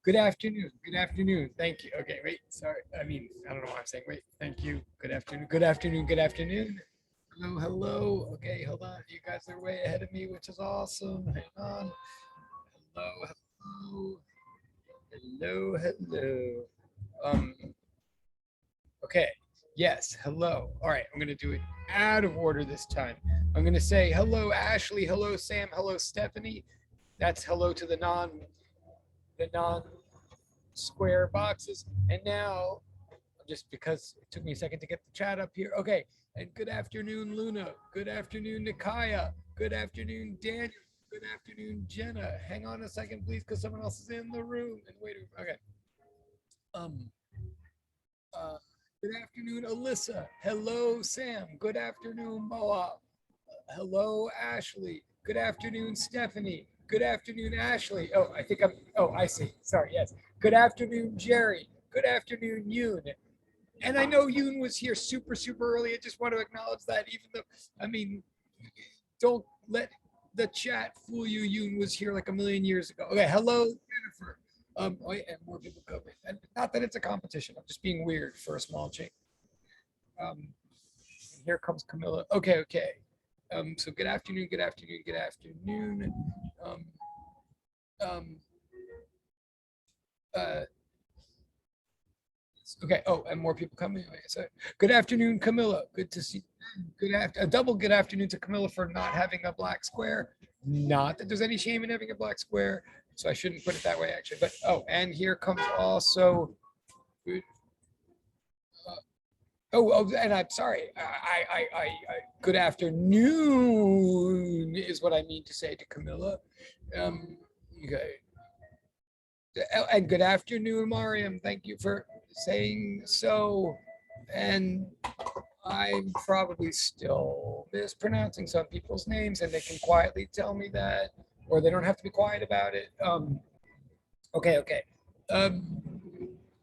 Good afternoon. Good afternoon. Thank you. Okay, wait. Sorry. I mean, I don't know what I'm saying. Wait. Thank you. Good afternoon. Good afternoon. Good afternoon. Hello. Hello. Okay, hold on. You guys are way ahead of me, which is awesome. Hang on. Hello. Hello. Hello. Hello. Um. Okay. Yes. Hello. All right. I'm gonna do it out of order this time. I'm gonna say hello, Ashley. Hello, Sam. Hello, Stephanie. That's hello to the non square boxes. And now, just because it took me a second to get the chat up here. Okay. And good afternoon, Luna. Good afternoon, Nikaya. Good afternoon, Daniel. Good afternoon, Jenna. Hang on a second, please, because someone else is in the room. And wait, okay. Good afternoon, Alyssa. Hello, Sam. Good afternoon, Moa. Hello, Ashley. Good afternoon, Stephanie. Good afternoon, Ashley. Oh, I see. Sorry, yes. Good afternoon, Jerry. Good afternoon, Yoon. And I know Yoon was here super, super early. I just want to acknowledge that, even though, I mean, don't let the chat fool you. Yoon was here like a million years ago. Okay, hello, Jennifer. And more people coming. And not that it's a competition. I'm just being weird for a small change. Here comes Camilla. Okay, okay. So good afternoon, good afternoon, good afternoon. Okay. Oh, and more people coming. Okay, so good afternoon, Camilla. Good to see. A double good afternoon to Camilla for not having a black square. Not that there's any shame in having a black square, so I shouldn't put it that way actually. But oh, and here comes also. And I'm sorry. Good afternoon is what I mean to say to Camilla. Okay. And good afternoon, Mariam. Thank you for saying so. And I'm probably still mispronouncing some people's names, and they can quietly tell me that, or they don't have to be quiet about it. Okay, okay. All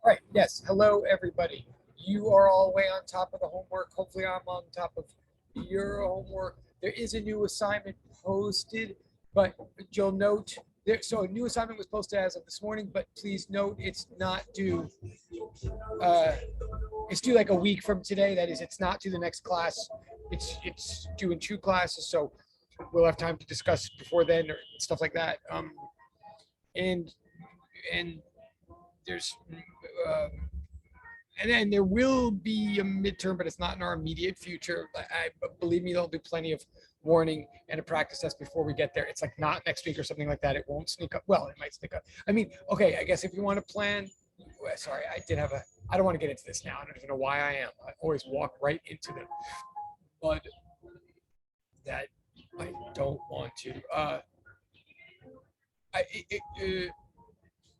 right, yes, hello, everybody. You are all way on top of the homework. Hopefully I'm on top of your homework. There is a new assignment posted, but you'll note, so a new assignment was posted as of this morning, but please note it's not due. It's due like a week from today. That is, it's not due the next class. It's due in 2 classes, so we'll have time to discuss it before then or stuff like that. And there's and then there will be a midterm, but it's not in our immediate future. Believe me, there'll be plenty of warning and a practice test before we get there. It's like not next week or something like that. It won't sneak up. Well, it might sneak up. I mean, okay, I guess if you want to plan, sorry, I don't want to get into this now. I don't even know why I am. I always walk right into the mud that I don't want to.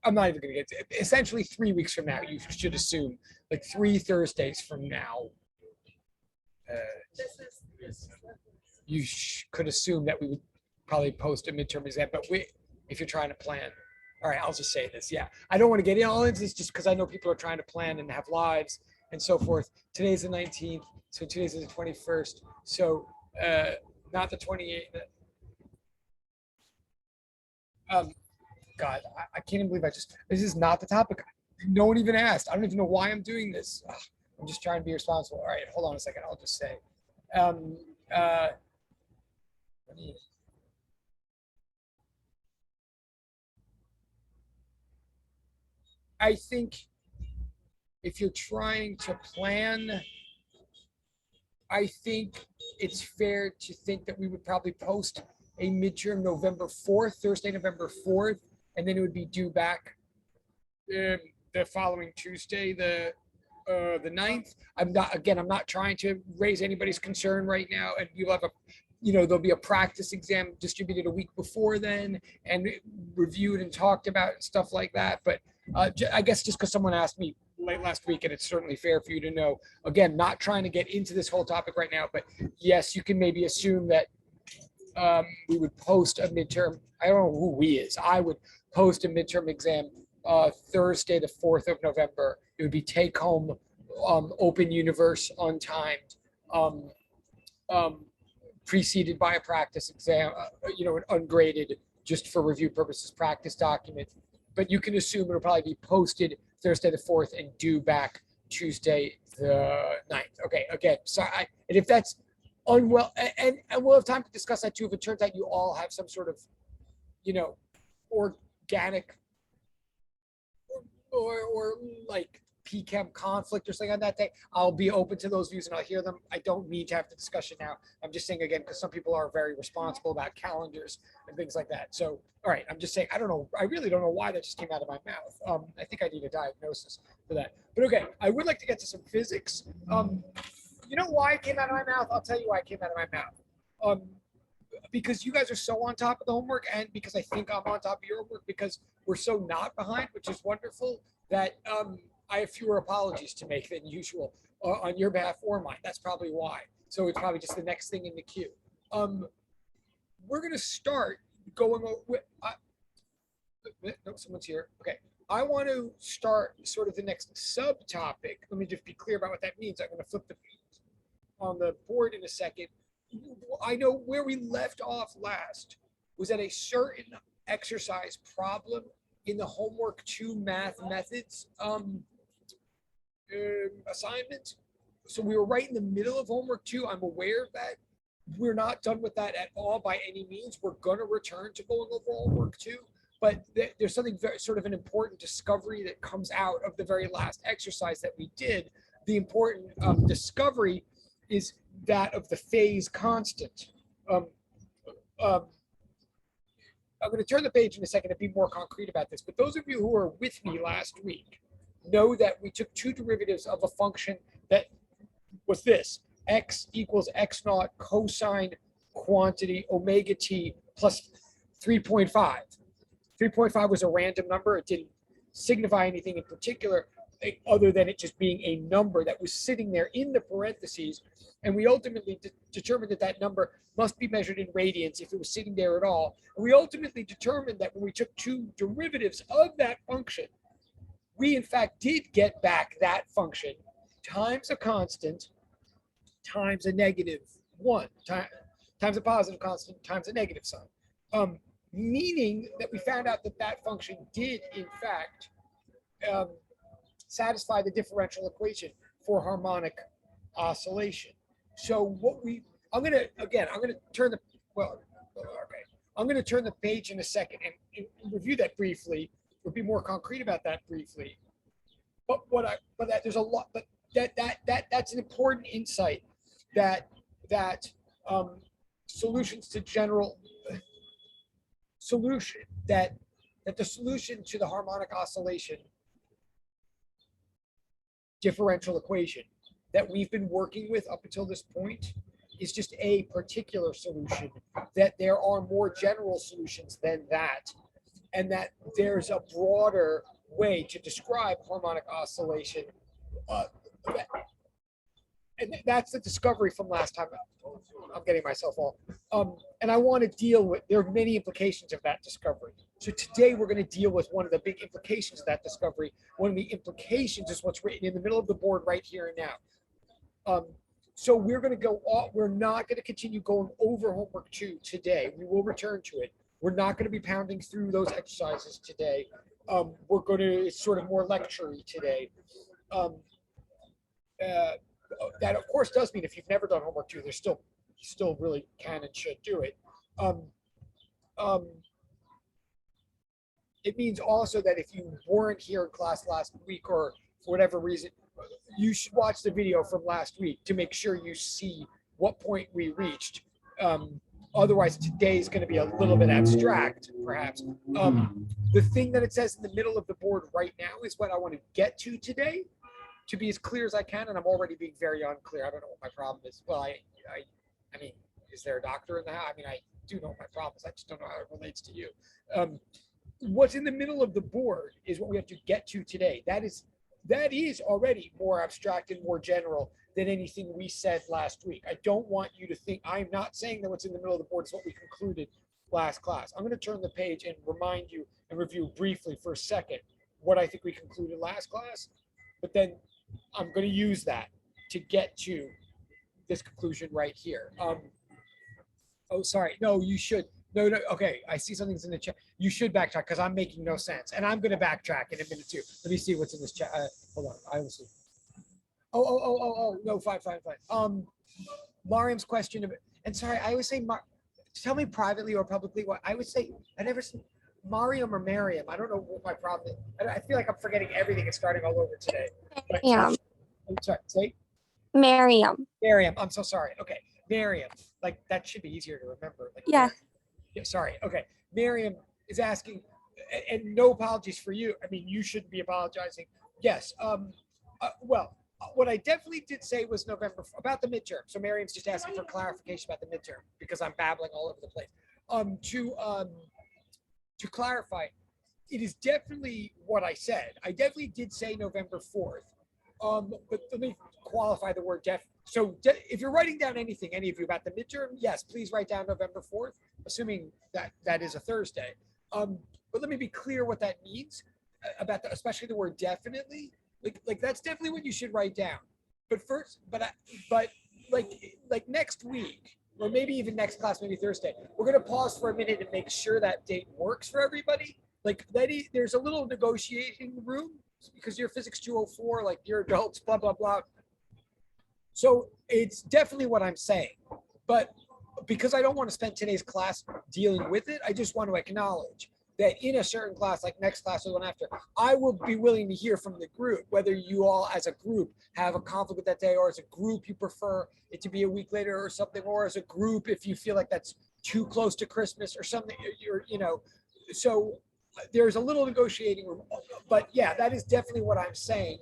I'm not even going to get to it. Essentially 3 weeks from now, you should assume, like 3 Thursdays from now, you could assume that we would probably post a midterm exam. But if you're trying to plan, all right, I'll just say this. Yeah, I don't want to get all into this just because I know people are trying to plan and have lives and so forth. Today's the 19th, so today's the 21st. So not the 28th. God, I can't even believe this is not the topic. No one even asked. I don't even know why I'm doing this. Ugh, I'm just trying to be responsible. All right, hold on a second. I'll just say. I think if you're trying to plan, I think it's fair to think that we would probably post a midterm November 4th, Thursday, November 4th, and then it would be due back the following Tuesday, the 9th. I'm not trying to raise anybody's concern right now, and you'll have you know, there'll be a practice exam distributed a week before then and reviewed and talked about and stuff like that. But I guess just because someone asked me late last week, and it's certainly fair for you to know, again, not trying to get into this whole topic right now, but yes, you can maybe assume that we would post a midterm. I don't know who we is. I would post a midterm exam Thursday, the 4th of November. It would be take home, open universe, untimed, preceded by a practice exam, you know, an ungraded, just for review purposes, practice document. But you can assume it'll probably be posted Thursday the 4th and due back Tuesday the 9th. Okay, again, so and if that's unwell, and we'll have time to discuss that too, if it turns out you all have some sort of, you know, organic or like PChem conflict or something on that day, I'll be open to those views and I'll hear them. I don't need to have the discussion now. I'm just saying, again, because some people are very responsible about calendars and things like that. So, all right, I'm just saying, I don't know. I really don't know why that just came out of my mouth. I think I need a diagnosis for that. But okay, I would like to get to some physics. You know why it came out of my mouth? I'll tell you why it came out of my mouth. Because you guys are so on top of the homework, and because I think I'm on top of your homework, because we're so not behind, which is wonderful, that I have fewer apologies to make than usual on your behalf or mine. That's probably why. So it's probably just the next thing in the queue. We're going to start going over. No, someone's here. Okay. I want to start sort of the next subtopic. Let me just be clear about what that means. I'm going to flip the page on the board in a second. I know where we left off last was at a certain exercise problem in the homework 2 math methods assignment. So we were right in the middle of homework 2. I'm aware of that. We're not done with that at all by any means. We're going to return to going over homework 2. But there's something very sort of an important discovery that comes out of the very last exercise that we did. The important discovery is that of the phase constant. I'm going to turn the page in a second to be more concrete about this. But those of you who were with me last week know that we took 2 derivatives of a function that was this: x equals x naught cosine quantity omega t plus 3.5. 3.5 was a random number. It didn't signify anything in particular other than it just being a number that was sitting there in the parentheses. And we ultimately determined that that number must be measured in radians if it was sitting there at all. And we ultimately determined that when we took 2 derivatives of that function, we in fact did get back that function times a constant times a -1 times a positive constant times a negative sign. Meaning that we found out that that function did in fact satisfy the differential equation for harmonic oscillation. So what I'm going to turn the page in a second and review that briefly. We'll be more concrete about that briefly. But there's a lot, but that's an important insight that solutions to general solution that the solution to the harmonic oscillation differential equation that we've been working with up until this point is just a particular solution, that there are more general solutions than that, and that there's a broader way to describe harmonic oscillation. And that's the discovery from last time. I'm getting myself all. And I want to deal with, there are many implications of that discovery. So today we're going to deal with one of the big implications of that discovery. One of the implications is what's written in the middle of the board right here and now. So we're going to go off, we're not going to continue going over homework 2 today. We will return to it. We're not going to be pounding through those exercises today. We're going to, it's sort of more lecture-y today. That of course does mean if you've never done homework 2, there's still really can and should do it. It means also that if you weren't here in class last week or for whatever reason, you should watch the video from last week to make sure you see what point we reached. Otherwise, today is going to be a little bit abstract, perhaps. The thing that it says in the middle of the board right now is what I want to get to today, to be as clear as I can, and I'm already being very unclear. I don't know what my problem is. Well, I mean, is there a doctor in the house? I mean, I do know my problems. I just don't know how it relates to you. What's in the middle of the board is what we have to get to today. That is already more abstract and more general than anything we said last week. I don't want you to think, I'm not saying that what's in the middle of the board is what we concluded last class. I'm going to turn the page and remind you and review briefly for a second what I think we concluded last class, but then I'm going to use that to get to this conclusion right here. Oh, sorry. No, you should. No. Okay, I see something's in the chat. You should backtrack because I'm making no sense, and I'm going to backtrack in a minute too. Let me see what's in this chat. Hold on. I will see. Oh. No, fine. Mariam's question of, and sorry, I always say, tell me privately or publicly what I would say. I never say Mariam or Miriam. I don't know what my problem is. I feel like I'm forgetting everything and starting all over today. But, Miriam. I'm sorry. Say Miriam. Miriam. I'm so sorry. Okay, Miriam. Like that should be easier to remember. Like, Yeah. Yeah. Sorry. Okay. Miriam is asking, and no apologies for you. I mean, you shouldn't be apologizing. Yes. Well, what I definitely did say was November about the midterm. So Miriam's just asking for clarification about the midterm because I'm babbling all over the place. To clarify, it is definitely what I said. I definitely did say November 4th. But let me qualify the word def. So if you're writing down anything, any of you about the midterm, yes, please write down November 4th, assuming that that is a Thursday. But let me be clear what that means about especially the word definitely. Like that's definitely what you should write down. But first, but like next week, or maybe even next class, maybe Thursday, we're gonna pause for a minute and make sure that date works for everybody. Like there's a little negotiating room because you're physics 204, like you're adults, blah blah blah. So it's definitely what I'm saying, but because I don't want to spend today's class dealing with it, I just want to acknowledge that in a certain class, like next class or the one after, I will be willing to hear from the group, whether you all as a group have a conflict with that day, or as a group you prefer it to be a week later or something, or as a group if you feel like that's too close to Christmas or something, so there's a little negotiating room. But yeah, that is definitely what I'm saying.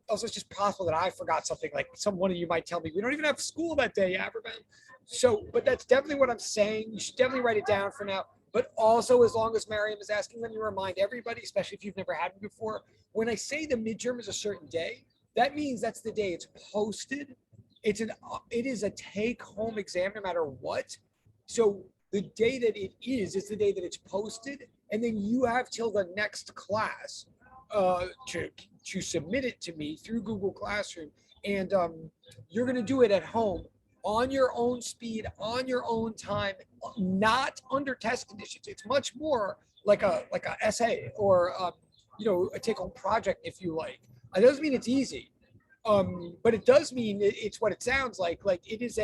Also, it's just possible that I forgot something, like one of you might tell me, we don't even have school that day, Aberman. So, but that's definitely what I'm saying. You should definitely write it down for now. But also, as long as Miriam is asking, let me remind everybody, especially if you've never had it before, when I say the midterm is a certain day, that means that's the day it's posted. It is a take-home exam no matter what. So the day that it is the day that it's posted, and then you have till the next class to submit it to me through Google Classroom, and you're going to do it at home on your own speed, on your own time, not under test conditions. It's much more like a essay or a take-home project, if you like. It doesn't mean it's easy, but it does mean it's what it sounds like. Like it is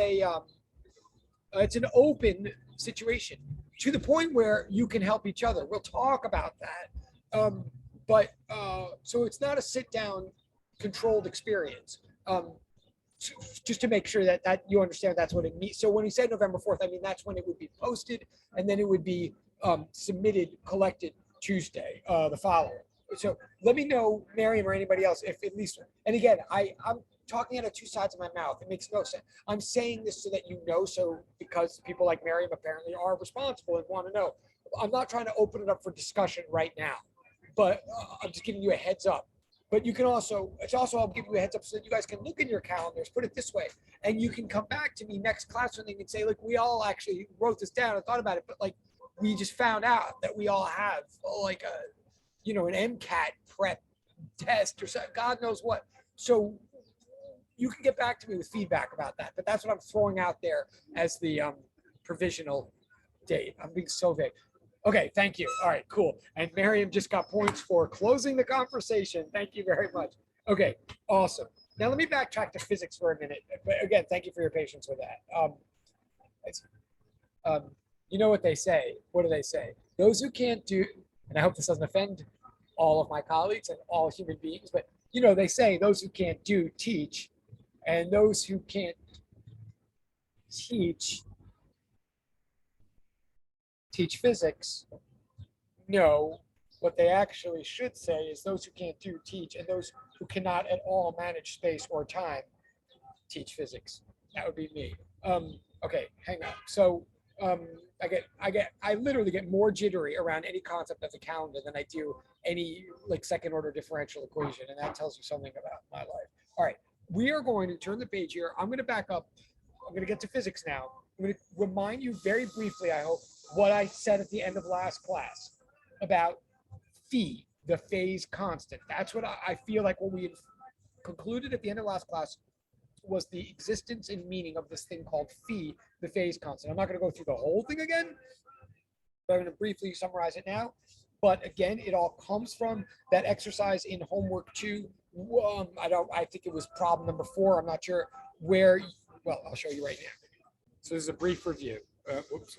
it's an open situation to the point where you can help each other. We'll talk about that. So it's not a sit-down controlled experience. Just to make sure that you understand that's what it means. So when he said November 4th, I mean, that's when it would be posted, and then it would be submitted, collected Tuesday, the following. So let me know, Miriam or anybody else, if at least, and again, I'm talking out of two sides of my mouth. It makes no sense. I'm saying this so that you know, so because people like Miriam apparently are responsible and want to know. I'm not trying to open it up for discussion right now, but I'm just giving you a heads up. But you can also, I'll give you a heads up so that you guys can look in your calendars, put it this way, and you can come back to me next class and you can say, look, we all actually wrote this down and thought about it, but like, we just found out that we all have like an MCAT prep test or something, God knows what. So you can get back to me with feedback about that, but that's what I'm throwing out there as the provisional date. I'm being so vague. Okay, thank you. All right, cool. And Miriam just got points for closing the conversation. Thank you very much. Okay, awesome. Now let me backtrack to physics for a minute. But again, thank you for your patience with that. You know what they say? What do they say? Those who can't do, and I hope this doesn't offend all of my colleagues and all human beings, but they say those who can't do, teach, and those who can't teach physics. No, what they actually should say is those who can't do, teach, and those who cannot at all manage space or time, teach physics. That would be me. Okay, hang on. So um, I literally get more jittery around any concept of the calendar than I do any like second order differential equation, and that tells you something about my life. All right, we are going to turn the page here. I'm going to back up. I'm going to get to physics now. I'm going to remind you very briefly, I hope, what I said at the end of last class about phi, the phase constant. That's what I feel like what we concluded at the end of last class was the existence and meaning of this thing called phi, the phase constant. I'm not going to go through the whole thing again, but I'm going to briefly summarize it now. But again, it all comes from that exercise in homework 2. I think it was problem number 4. I'm not sure where. Well, I'll show you right now. So this is a brief review. Oops.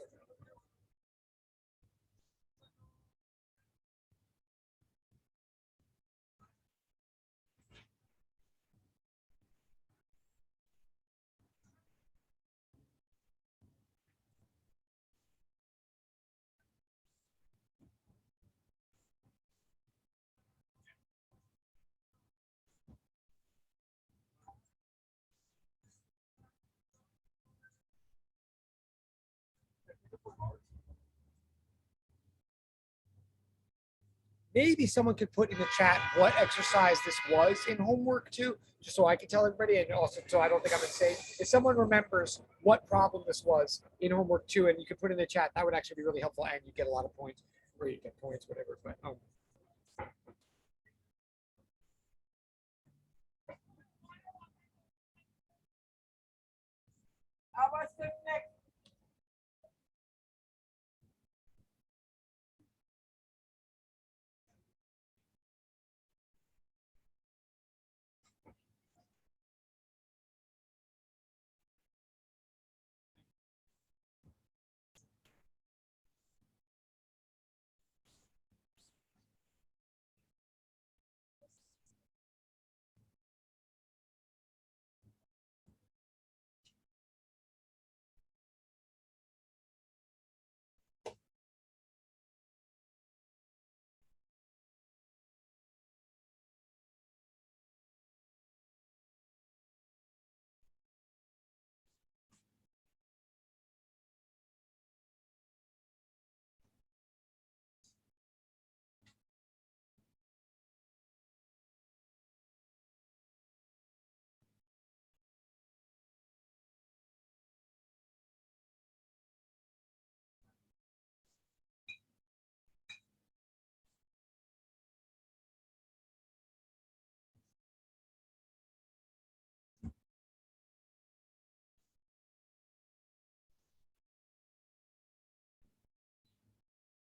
Maybe someone could put in the chat what exercise this was in homework 2, just so I can tell everybody, and also so I don't think I'm insane. If someone remembers what problem this was in homework 2, and you could put in the chat, that would actually be really helpful, and you get a lot of points, or you get points, whatever. But how about the next?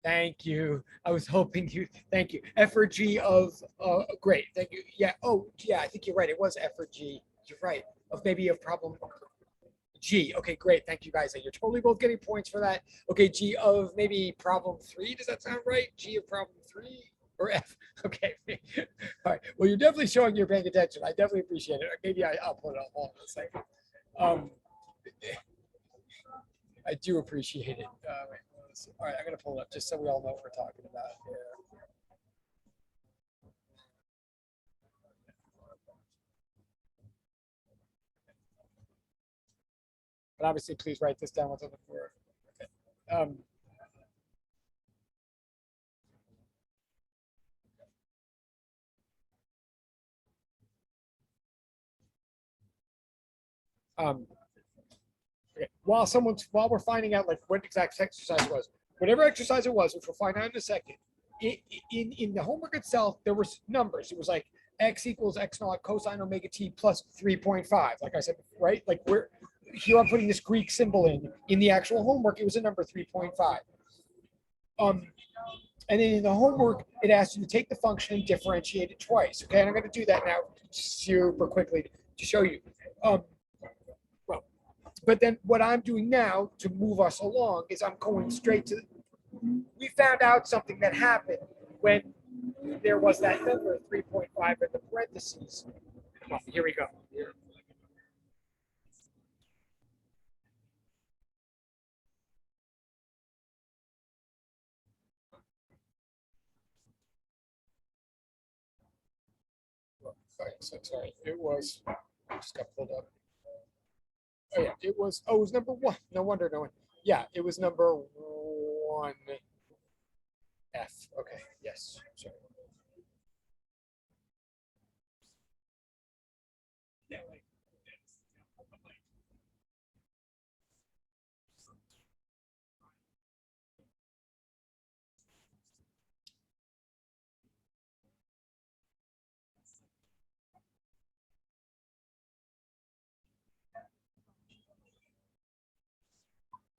Thank you. I was hoping you. Thank you. F or G of. Great. Thank you. Yeah. Oh, yeah. I think you're right. It was F or G. You're right. Of maybe a problem. G. Okay, great. Thank you guys. You're totally both getting points for that. Okay, G of maybe problem 3. Does that sound right? G of problem 3 or F? Okay. All right. Well, you're definitely showing you're paying attention. I definitely appreciate it. Maybe I'll put it on hold in a second. I do appreciate it. Wait, all right, I'm gonna pull it up just so we all know what we're talking about here. But obviously, please write this down what's on the floor. Okay. Um, okay. While we're finding out like what exact exercise it was, whatever exercise it was, which we'll find out in a second, in the homework itself, there was numbers. It was like x equals x naught cosine omega t plus 3.5. Like I said, right? Like we're here. I'm putting this Greek symbol in. In the actual homework, it was a number 3.5. Um, and then in the homework, it asks you to take the function and differentiate it twice. Okay, and I'm going to do that now super quickly to show you. Well, but then what I'm doing now to move us along is I'm going straight to. We found out something that happened when there was that number 3.5 in the parentheses. Well, here we go. Here. Sorry, it was just got pulled up. Oh yeah, it was. Oh, it was number one. No wonder no one. Yeah, it was number 1F. Okay. Yes. Sorry.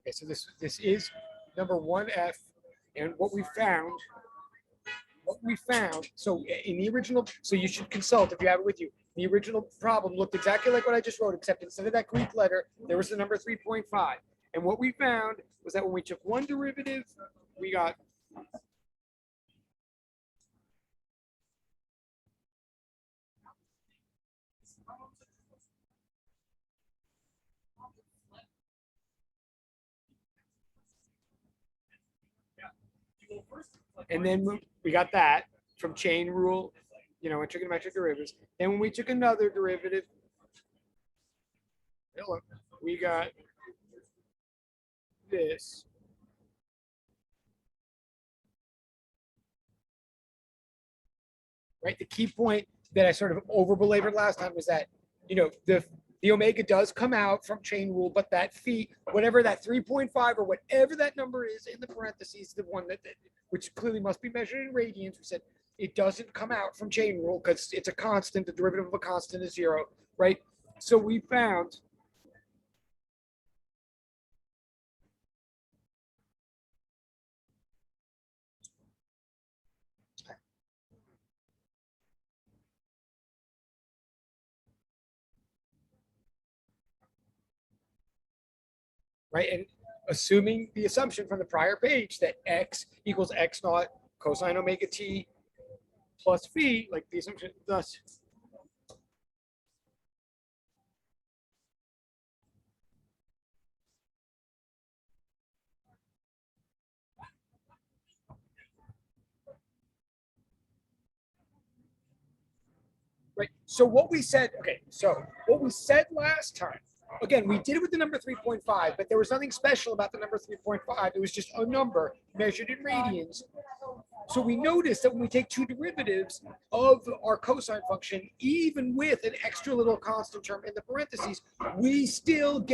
Okay, so this is number 1F, and what we found. So in the original, so you should consult if you have it with you. The original problem looked exactly like what I just wrote, except instead of that Greek letter, there was the number 3.5. And what we found was that when we took one derivative, we got and then we got that from chain rule, and trigonometric derivatives. Then when we took another derivative, we got this. Right? The key point that I sort of over belabored last time was that, the omega does come out from chain rule, but that phi, whatever that 3.5 or whatever that number is in the parentheses, the one that which clearly must be measured in radians, we said it doesn't come out from chain rule because it's a constant. The derivative of a constant is 0, right? So we found right? And assuming the assumption from the prior page that x equals x naught cosine omega t plus phi, like the assumption thus. Right. So what we said, okay, so what we said last time, again, we did it with the number 3.5, but there was nothing special about the number 3.5. It was just a number measured in radians. So we noticed that when we take two derivatives of our cosine function, even with an extra little constant term in the parentheses, we still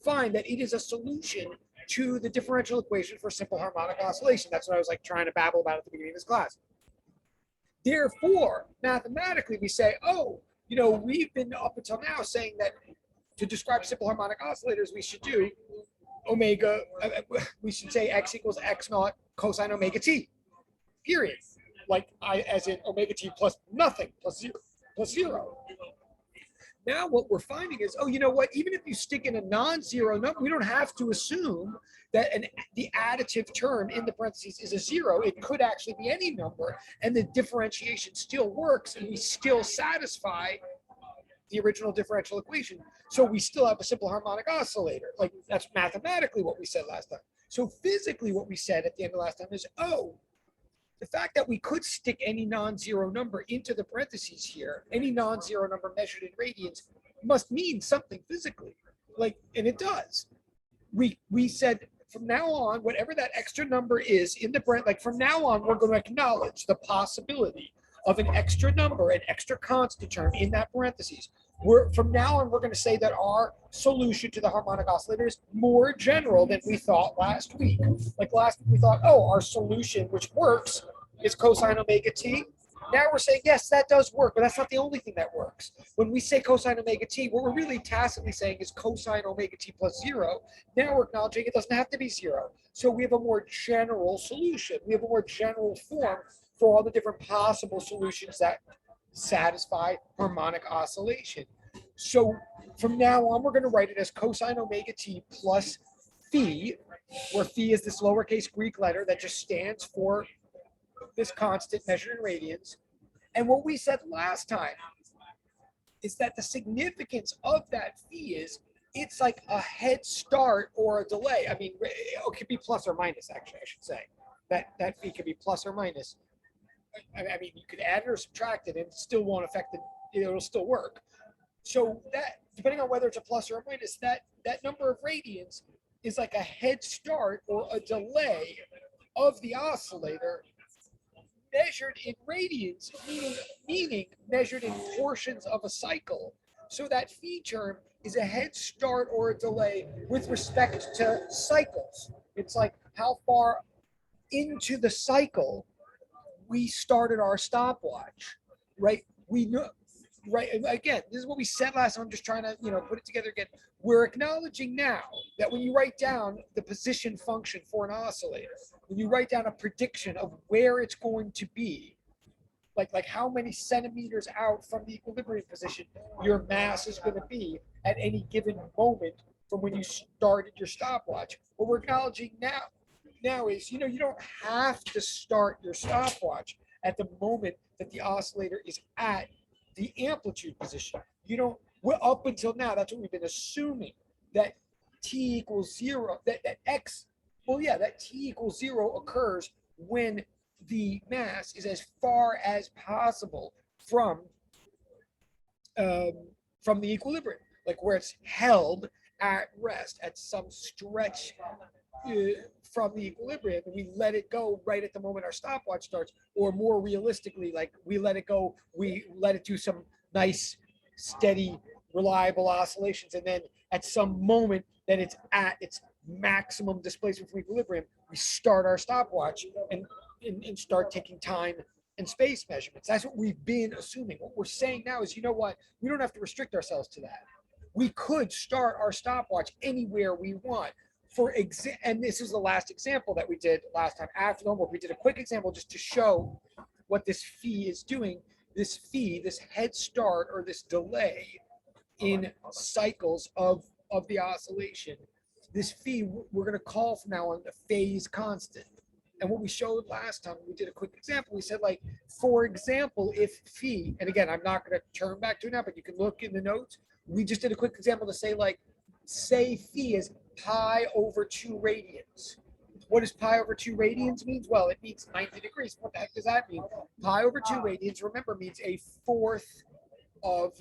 find that it is a solution to the differential equation for simple harmonic oscillation. That's what I was like trying to babble about at the beginning of this class. Therefore, mathematically, we say, oh, we've been up until now saying that to describe simple harmonic oscillators, we should do omega, we should say x equals x naught cosine omega t, period. Like as in omega t plus nothing, plus zero. Now what we're finding is, oh, you know what? Even if you stick in a non-zero number, we don't have to assume that the additive term in the parentheses is a 0. It could actually be any number, and the differentiation still works, and we still satisfy the original differential equation. So we still have a simple harmonic oscillator. Like that's mathematically what we said last time. So physically, what we said at the end of last time is, oh, the fact that we could stick any non-zero number into the parentheses here, any non-zero number measured in radians, must mean something physically. And it does. We said from now on, whatever that extra number is in the parentheses, like from now on, we're going to acknowledge the possibility of an extra number, an extra constant term in that parentheses. From now on, we're going to say that our solution to the harmonic oscillator is more general than we thought last week. Like last week, we thought, oh, our solution, which works, is cosine omega t. Now we're saying, yes, that does work, but that's not the only thing that works. When we say cosine omega t, what we're really tacitly saying is cosine omega t plus 0. Now we're acknowledging it doesn't have to be 0. So we have a more general solution. We have a more general form for all the different possible solutions that satisfy harmonic oscillation. So from now on, we're going to write it as cosine omega t plus phi, where phi is this lowercase Greek letter that just stands for this constant measured in radians. And what we said last time is that the significance of that phi is it's like a head start or a delay. I mean, it could be plus or minus, actually, I should say. That phi could be plus or minus. I mean, you could add it or subtract it and it still won't affect it. It'll still work. So that, depending on whether it's a plus or a minus, that number of radians is like a head start or a delay of the oscillator measured in radians, meaning measured in portions of a cycle. So that phi term is a head start or a delay with respect to cycles. It's like how far into the cycle we started our stopwatch, right? We know, right? Again, this is what we said last time. I'm just trying to, put it together again. We're acknowledging now that when you write down the position function for an oscillator, when you write down a prediction of where it's going to be, like how many centimeters out from the equilibrium position your mass is going to be at any given moment from when you started your stopwatch. What we're acknowledging now is, you don't have to start your stopwatch at the moment that the oscillator is at the amplitude position. You don't, we're up until now, that's what we've been assuming, that t equals zero, that x, well, yeah, that t equals zero occurs when the mass is as far as possible from the equilibrium, like where it's held at rest at some stretch from the equilibrium, and we let it go right at the moment our stopwatch starts, or more realistically, like we let it go, we let it do some nice, steady, reliable oscillations, and then at some moment that it's at its maximum displacement from equilibrium, we start our stopwatch and start taking time and space measurements. That's what we've been assuming. What we're saying now is, you know what? We don't have to restrict ourselves to that. We could start our stopwatch anywhere we want. And this is the last example that we did last time. After the homework, we did a quick example just to show what this phi is doing. This phi, this head start or this delay in cycles of the oscillation. This phi, we're going to call from now on the phase constant. And what we showed last time, we did a quick example. We said, like, for example, if phi, and again, I'm not going to turn back to it now, but you can look in the notes. We just did a quick example to say, like, say phi is pi over 2 radians. What does pi over 2 radians means? Well, it means 90 degrees. What the heck does that mean? Pi over 2 radians, remember, means a fourth of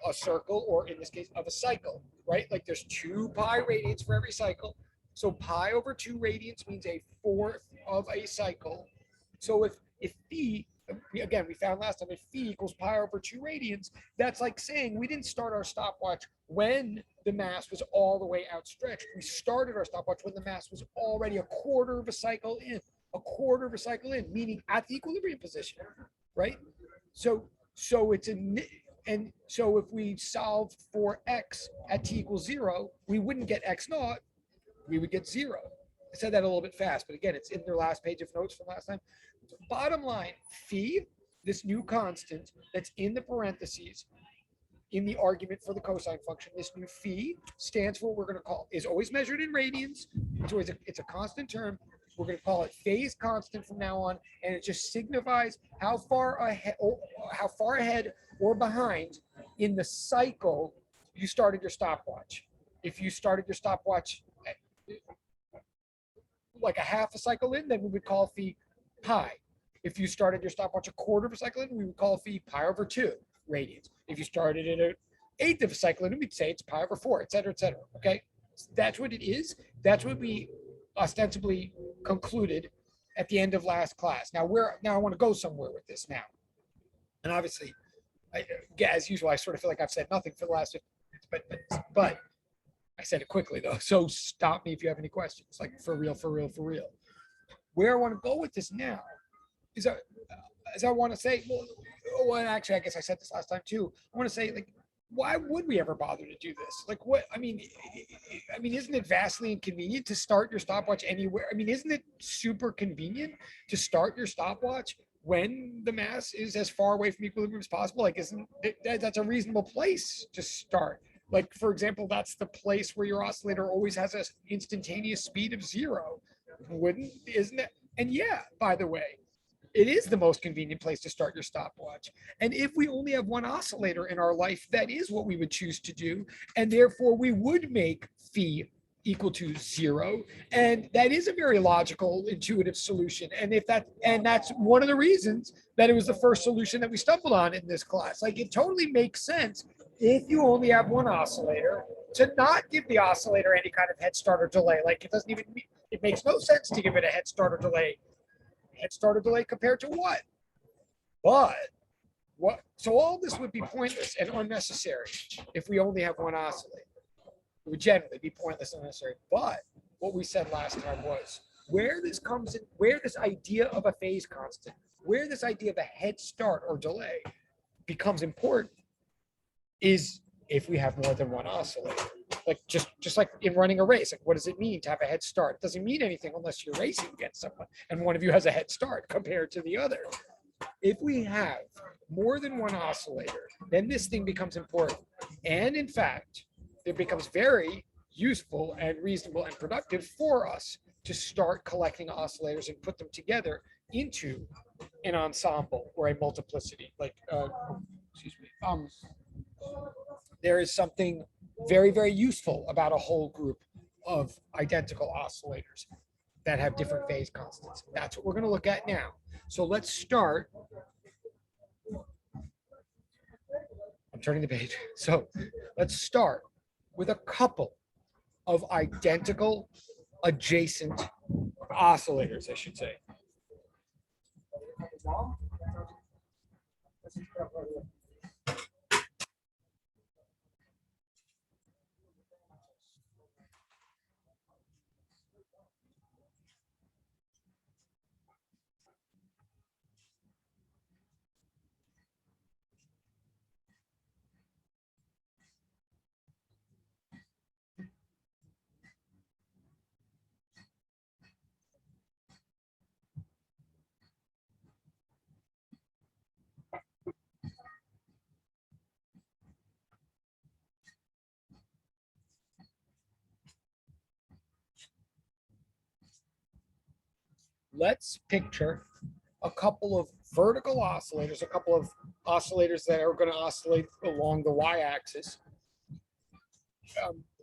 a circle, or in this case, of a cycle, right? Like there's 2 pi radians for every cycle. So pi over 2 radians means a fourth of a cycle. So if phi, again, we found last time, if phi equals pi over 2 radians, that's like saying we didn't start our stopwatch when the mass was all the way outstretched. We started our stopwatch when the mass was already a quarter of a cycle in, meaning at the equilibrium position, right? So it's and so if we solve for x at t equals 0, we wouldn't get x naught, we would get 0. I said that a little bit fast, but again, it's in their last page of notes from last time. Bottom line, phi, this new constant that's in the parentheses in the argument for the cosine function, this new phi stands for what we're going to call, is always measured in radians. It's a constant term. We're going to call it phase constant from now on, and it just signifies how far ahead or behind in the cycle you started your stopwatch. If you started your stopwatch like a half a cycle in, then we would call phi pi. If you started your stopwatch a quarter of a cycle in, we would call phi pi over 2 radians. If you started it an eighth of a cycle in, we'd say it's pi over 4, et cetera, et cetera. Okay, so that's what it is. That's what we ostensibly concluded at the end of last class. Now I want to go somewhere with this now, and obviously, as usual, I sort of feel like I've said nothing for the last 15 minutes, but I said it quickly though, so stop me if you have any questions. Like for real. Where I want to go with this now is I want to say, well, actually, I guess I said this last time too. I want to say, like, why would we ever bother to do this? Like, what? I mean, isn't it vastly inconvenient to start your stopwatch anywhere? I mean, isn't it super convenient to start your stopwatch when the mass is as far away from equilibrium as possible? Like, that's a reasonable place to start? Like, for example, that's the place where your oscillator always has an instantaneous speed of 0. Isn't it? And yeah, by the way, it is the most convenient place to start your stopwatch. And if we only have one oscillator in our life, that is what we would choose to do. And therefore, we would make phi equal to 0. And that is a very logical, intuitive solution. And that's one of the reasons that it was the first solution that we stumbled on in this class. Like, it totally makes sense if you only have one oscillator to not give the oscillator any kind of head start or delay. Like, it makes no sense to give it a head start or delay. Head start or delay compared to what? But so all this would be pointless and unnecessary if we only have one oscillator. It would generally be pointless and unnecessary. But what we said last time was where this comes in, where this idea of a phase constant, where this idea of a head start or delay becomes important is if we have more than one oscillator. Like just like in running a race, like what does it mean to have a head start? It doesn't mean anything unless you're racing against someone and one of you has a head start compared to the other. If we have more than one oscillator, then this thing becomes important. And in fact, it becomes very useful and reasonable and productive for us to start collecting oscillators and put them together into an ensemble or a multiplicity. Like, excuse me. There is something very, very useful about a whole group of identical oscillators that have different phase constants. That's what we're going to look at now. So let's start. I'm turning the page. So let's start with a couple of identical adjacent oscillators, I should say. Let's picture a couple of vertical oscillators, a couple of oscillators that are going to oscillate along the y-axis.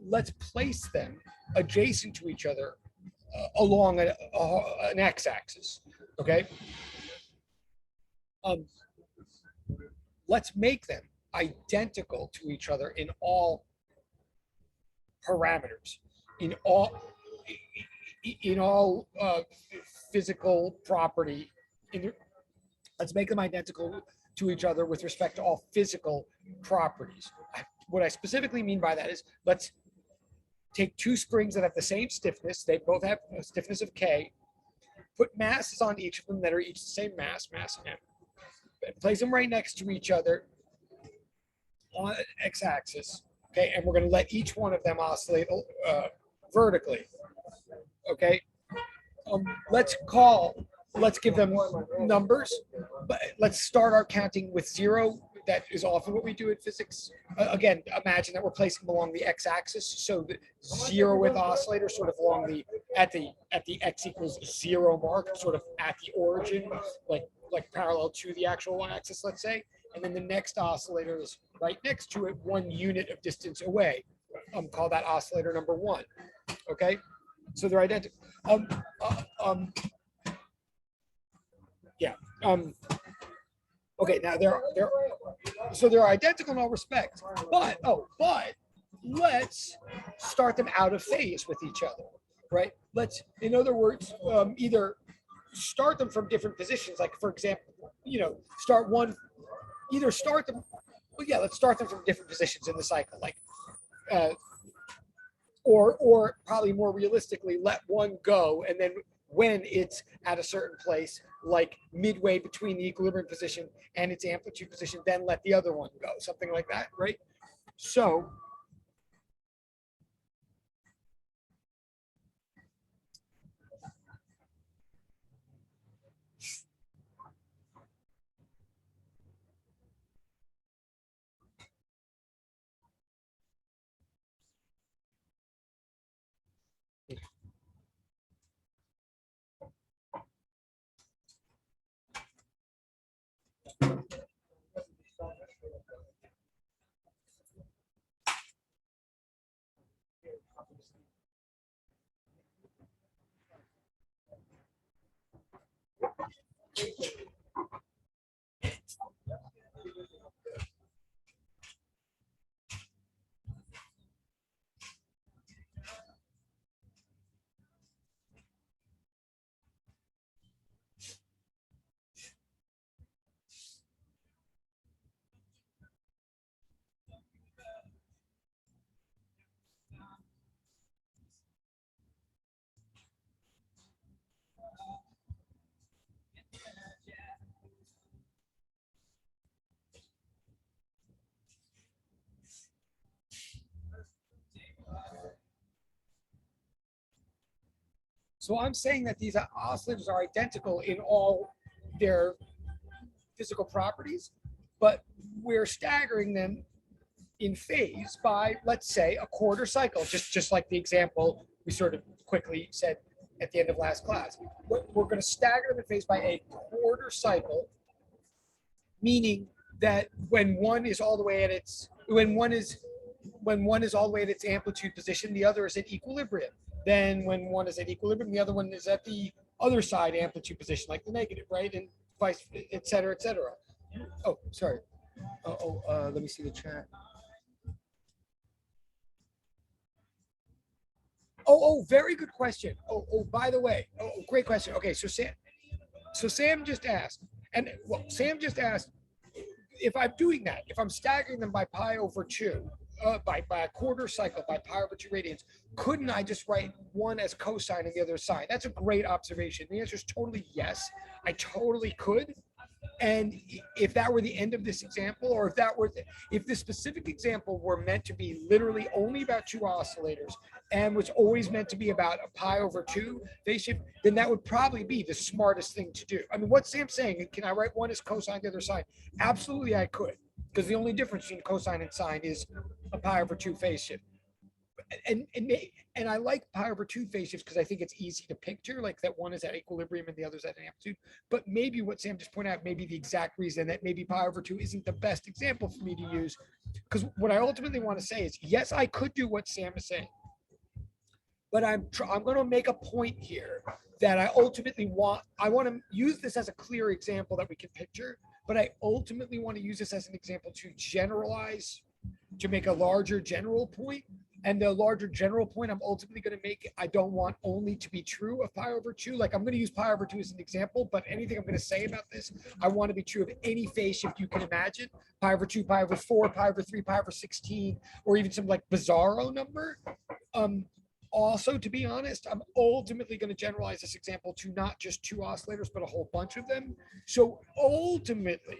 Let's place them adjacent to each other along an x-axis, okay? Let's make them identical to each other in all parameters, in all physical property. Let's make them identical to each other with respect to all physical properties. What I specifically mean by that is let's take two springs that have the same stiffness. They both have a stiffness of K. Put masses on each of them that are each the same mass M. And place them right next to each other on an x-axis. Okay, and we're going to let each one of them oscillate vertically. Okay, let's give them numbers, but let's start our counting with 0. That is often what we do in physics. Again, imagine that we're placing them along the x-axis, so the 0th oscillator sort of along the at the x equals 0 mark, sort of at the origin, like parallel to the actual y-axis, let's say. And then the next oscillator is right next to it, 1 unit of distance away. Call that oscillator number 1. Okay, so they're identical. Okay, now they're identical in all respects, but let's start them out of phase with each other, right? Let's, in other words, either start them from different positions. Like, for example, let's start them from different positions in the cycle, like, or probably more realistically, let one go, and then when it's at a certain place, like midway between the equilibrium position and its amplitude position, then let the other one go, something like that, right? So So I'm saying that these oscillators are identical in all their physical properties, but we're staggering them in phase by, let's say, a quarter cycle, just like the example we sort of quickly said at the end of last class. We're going to stagger them in phase by a quarter cycle, meaning that when one is all the way at its when one is all the way at its amplitude position, the other is at equilibrium. Then when one is at equilibrium, the other one is at the other side amplitude position, like the negative, right? And vice, et cetera, et cetera. Oh, sorry. Let me see the chat. Very good question. By the way, great question. Okay, so Sam just asked, and well, Sam just asked if I'm doing that, if I'm staggering them by pi over 2, by a quarter cycle, by pi over 2 radians, couldn't I just write one as cosine and the other sine? That's a great observation. The answer is totally yes. I totally could. And if that were the end of this example, or if this specific example were meant to be literally only about 2 oscillators and was always meant to be about a pi over 2 phase shift, then that would probably be the smartest thing to do. I mean, what Sam's saying, can I write one as cosine, the other sine? Absolutely, I could, because the only difference between cosine and sine is a pi over 2 phase shift. And I like pi over 2 phase shifts because I think it's easy to picture, like that one is at equilibrium and the other's at an amplitude. But maybe what Sam just pointed out, maybe the exact reason that maybe pi over 2 isn't the best example for me to use. Because what I ultimately want to say is, yes, I could do what Sam is saying, but I'm going to make a point here that I want to use this as a clear example that we can picture, but I ultimately want to use this as an example to generalize, to make a larger general point. And the larger general point I'm ultimately going to make, I don't want only to be true of pi over 2. Like, I'm going to use pi over 2 as an example, but anything I'm going to say about this, I want to be true of any phase shift you can imagine. Pi over 2, pi over 4, pi over 3, pi over 16, or even some like bizarro number. Also, to be honest, I'm ultimately going to generalize this example to not just 2 oscillators, but a whole bunch of them. So ultimately,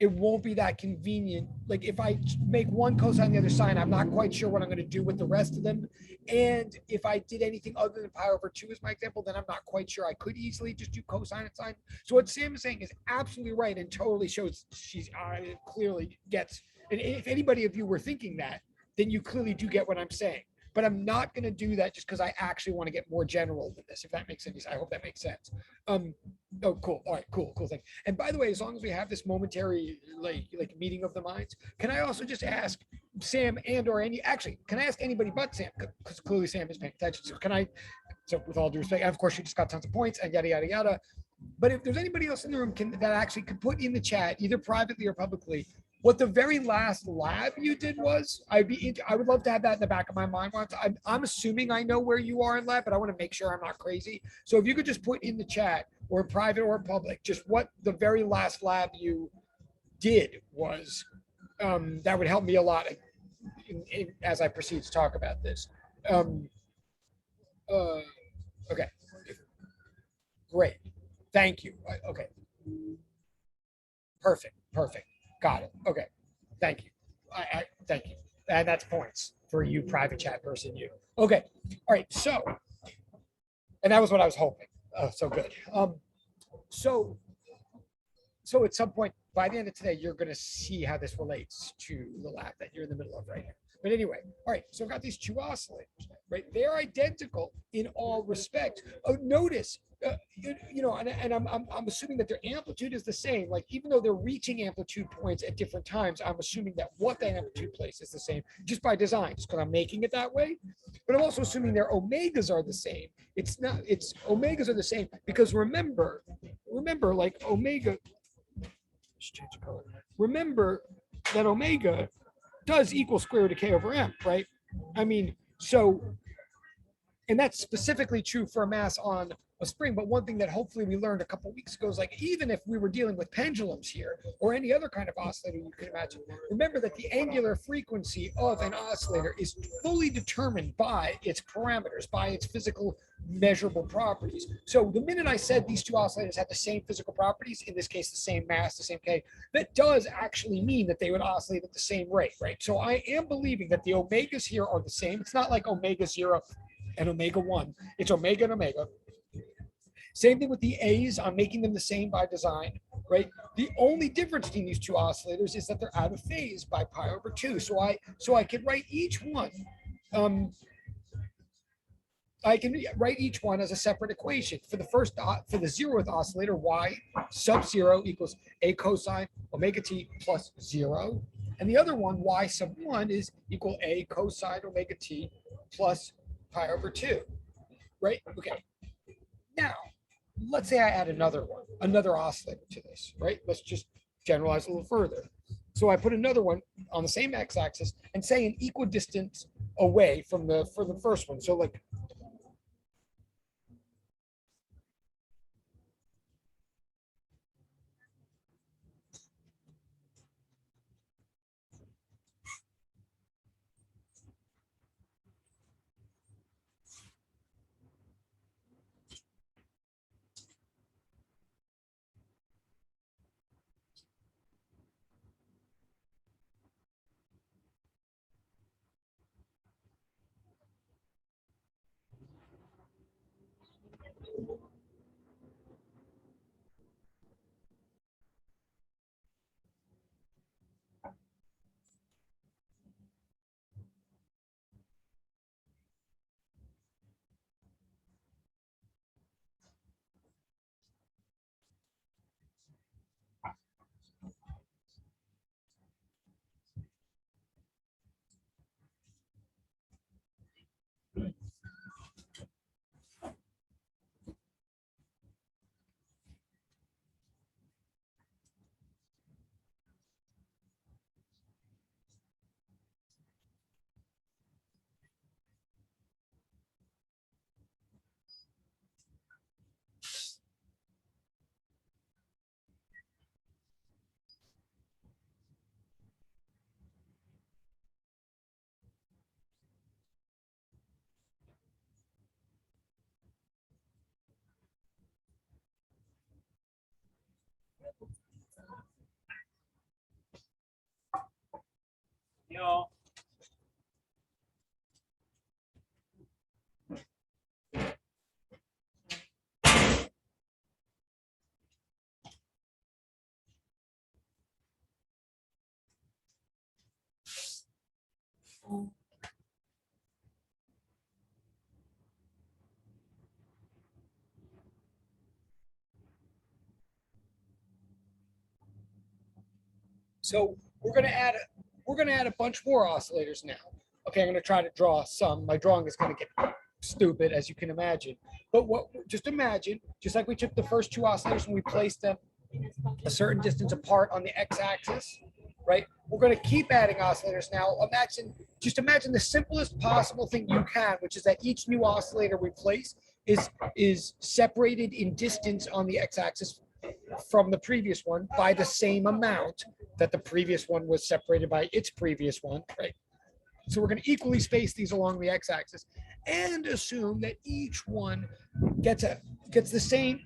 it won't be that convenient. Like, if I make one cosine, the other sine, I'm not quite sure what I'm going to do with the rest of them. And if I did anything other than pi over 2 as my example, then I'm not quite sure. I could easily just do cosine and sine. So what Sam is saying is absolutely right and totally shows she's clearly gets. And if anybody of you were thinking that, then you clearly do get what I'm saying. But I'm not going to do that just because I actually want to get more general than this, if that makes sense. I hope that makes sense. Oh, cool. All right, cool thing. And by the way, as long as we have this momentary like meeting of the minds, can I also just ask Sam can I ask anybody but Sam, because clearly Sam is paying attention. So with all due respect, of course, she just got tons of points and yada, yada, yada. But if there's anybody else in the room that actually could put in the chat, either privately or publicly, what the very last lab you did was, I would love to have that in the back of my mind. I'm assuming I know where you are in lab, but I want to make sure I'm not crazy. So if you could just put in the chat, or private or public, just what the very last lab you did was, that would help me a lot as I proceed to talk about this. Okay, great, thank you. Okay, perfect. Got it. Okay. Thank you. Thank you. And that's points for you, private chat person, you. Okay. All right. So, and that was what I was hoping. Oh, so good. So at some point by the end of today, you're going to see how this relates to the lab that you're in the middle of right now. But anyway, all right. So I've got these 2 oscillators, right? They're identical in all respects. Oh, notice. And I'm assuming that their amplitude is the same. Like, even though they're reaching amplitude points at different times, I'm assuming that what the amplitude place is the same just by design, just because I'm making it that way. But I'm also assuming their omegas are the same. It's omegas are the same because remember, like omega. Just change the color. Remember that omega does equal square root of k over m, right? I mean, and that's specifically true for a mass on a spring. But one thing that hopefully we learned a couple of weeks ago is, like, even if we were dealing with pendulums here or any other kind of oscillator you can imagine, remember that the angular frequency of an oscillator is fully determined by its parameters, by its physical measurable properties. So the minute I said these 2 oscillators had the same physical properties, in this case, the same mass, the same K, that does actually mean that they would oscillate at the same rate, right? So I am believing that the omegas here are the same. It's not like omega 0 and omega 1. It's omega and omega. Same thing with the A's. I'm making them the same by design, right? The only difference between these two oscillators is that they're out of phase by pi over 2. So I can write each one. I can write each one as a separate equation. For the for the 0th oscillator, y sub 0 equals a cosine omega t plus 0. And the other one, y sub 1, is equal a cosine omega t plus pi over 2, right? Okay. Now, let's say I add another one, another oscillator to this, right? Let's just generalize a little further. So I put another one on the same x-axis and say an equidistant away from the first one. So like Yeah. So we're gonna add a bunch more oscillators now. Okay, I'm gonna try to draw some. My drawing is gonna get stupid, as you can imagine. But what just imagine, just like we took the first two oscillators and we placed them a certain distance apart on the x-axis, right? We're going to keep adding oscillators now. Just imagine the simplest possible thing you can, which is that each new oscillator we place is separated in distance on the x-axis from the previous one by the same amount that the previous one was separated by its previous one, right? So we're going to equally space these along the x-axis and assume that each one gets the same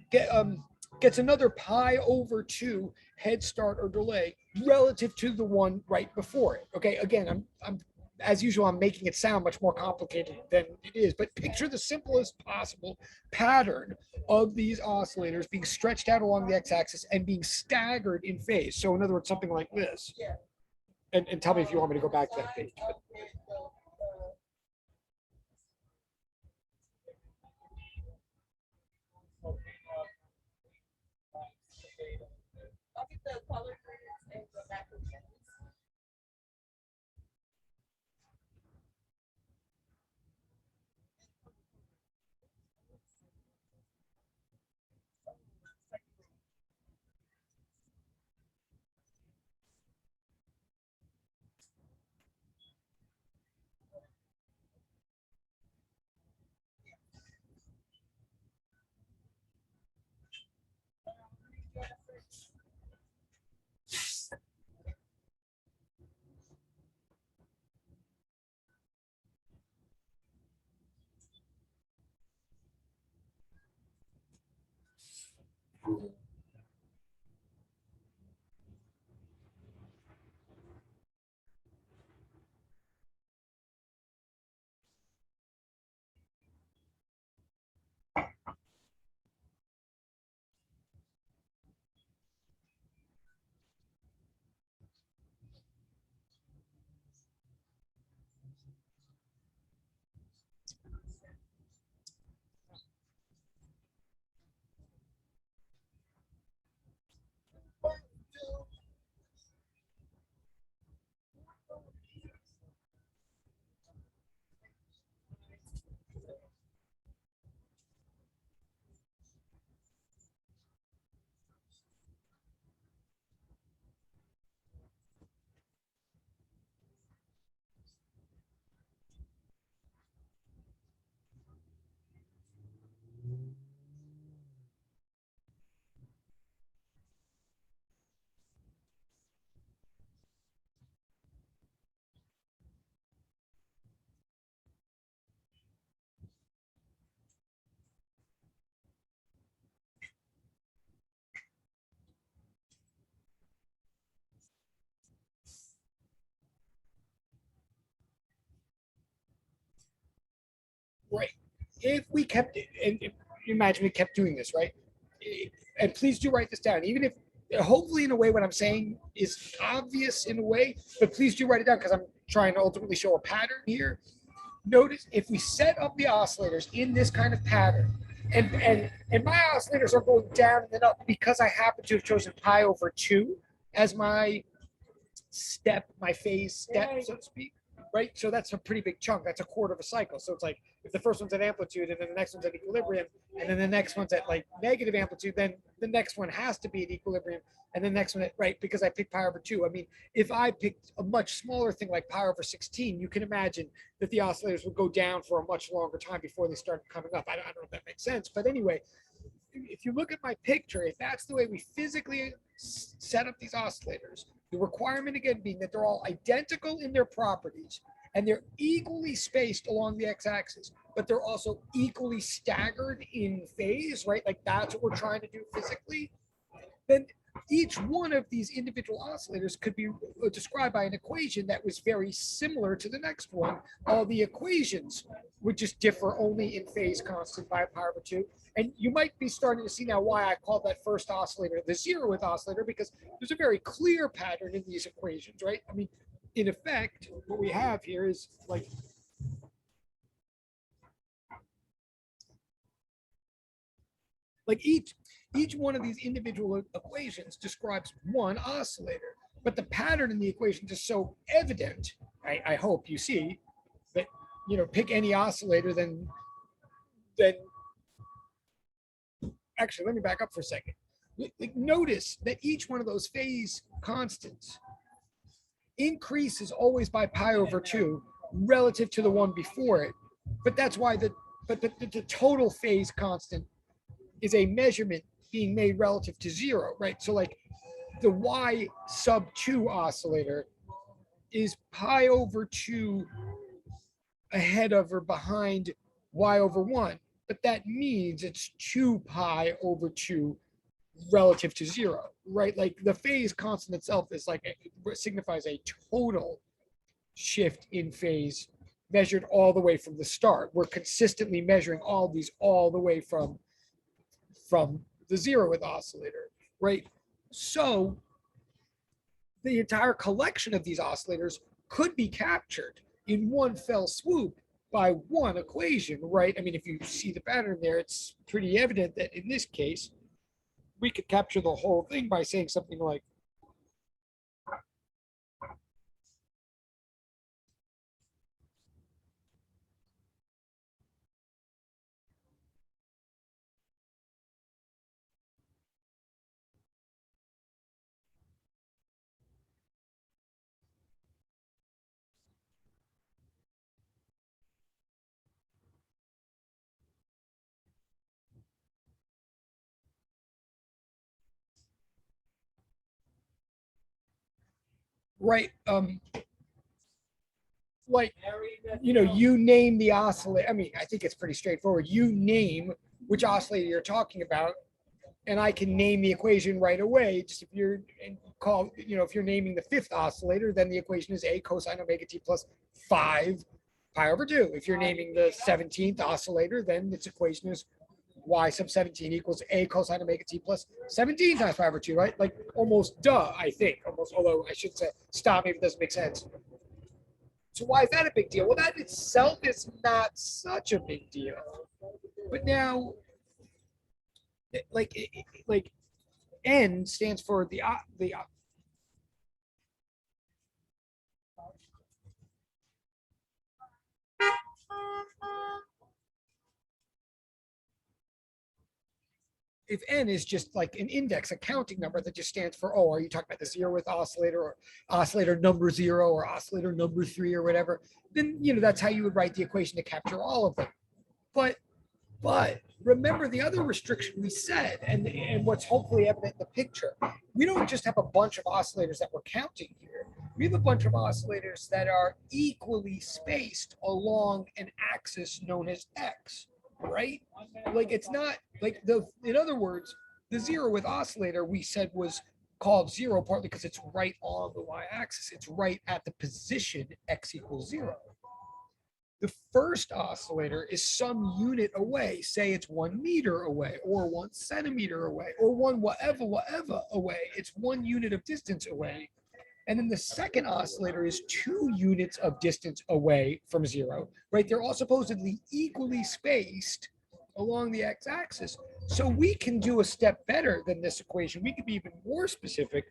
gets another pi over 2 head start or delay relative to the one right before it. Okay, again, I'm as usual, I'm making it sound much more complicated than it is, but picture the simplest possible pattern of these oscillators being stretched out along the x-axis and being staggered in phase. So in other words, something like this. And tell me if you want me to go back to that page. right? If we kept it, and imagine we kept doing this, right? And please do write this down, even if hopefully in a way what I'm saying is obvious in a way, but please do write it down because I'm trying to ultimately show a pattern here. Notice if we set up the oscillators in this kind of pattern, and my oscillators are going down and then up because I happen to have chosen pi over 2 as my step, my phase step, so to speak, right? So that's a pretty big chunk. That's a quarter of a cycle. So it's like if the first one's at amplitude and then the next one's at equilibrium and then the next one's at like negative amplitude, then the next one has to be at equilibrium and the next one at, right, because I picked pi over 2. I mean, if I picked a much smaller thing like pi over 16, you can imagine that the oscillators would go down for a much longer time before they start coming up. I don't know if that makes sense, but anyway, if you look at my picture, if that's the way we physically set up these oscillators, the requirement again being that they're all identical in their properties and they're equally spaced along the x-axis, but they're also equally staggered in phase, right? Like that's what we're trying to do physically. Then each one of these individual oscillators could be described by an equation that was very similar to the next one. All the equations would just differ only in phase constant by pi over 2. And you might be starting to see now why I called that first oscillator the zeroth oscillator, because there's a very clear pattern in these equations, right? I mean, in effect, what we have here is like each one of these individual equations describes one oscillator, but the pattern in the equations is so evident. I hope you see that, pick any oscillator, then actually, let me back up for a second. Notice that each one of those phase constants increases always by pi over 2 relative to the one before it. But that's why the total phase constant is a measurement being made relative to 0, right? So like the y sub 2 oscillator is pi over 2 ahead of or behind y over 1, but that means it's 2 pi over 2 relative to 0, right? Like the phase constant itself is like signifies a total shift in phase measured all the way from the start. We're consistently measuring all these all the way from the 0th oscillator, right? So the entire collection of these oscillators could be captured in one fell swoop by one equation, right? I mean, if you see the pattern there, it's pretty evident that in this case, we could capture the whole thing by saying something like, right, like, you name the oscillator. I mean, I think it's pretty straightforward. You name which oscillator you're talking about, and I can name the equation right away. Just if you're if you're naming the 5th oscillator, then the equation is a cosine omega t plus 5 pi over 2. If you're naming the 17th oscillator, then its equation is y sub 17 equals a cosine omega t plus 17 times pi over 2, right? Like almost duh, I think. Almost, although I should say, stop me if it doesn't make sense. So why is that a big deal? Well, that itself is not such a big deal. But now, like N stands for the if N is just like an index, a counting number that just stands for, oh, are you talking about the 0th oscillator or oscillator number 0 or oscillator number 3 or whatever, then, that's how you would write the equation to capture all of them. But remember the other restriction we said, and what's hopefully evident in the picture, we don't just have a bunch of oscillators that we're counting here. We have a bunch of oscillators that are equally spaced along an axis known as x, right? Like it's not like in other words, the 0th oscillator we said was called 0 partly because it's right on the y-axis. It's right at the position x equals 0. The first oscillator is some unit away. Say it's 1 meter away or 1 centimeter away or one whatever away. It's 1 unit of distance away. And then the second oscillator is 2 units of distance away from zero, right? They're all supposedly equally spaced along the x-axis. So we can do a step better than this equation. We could be even more specific.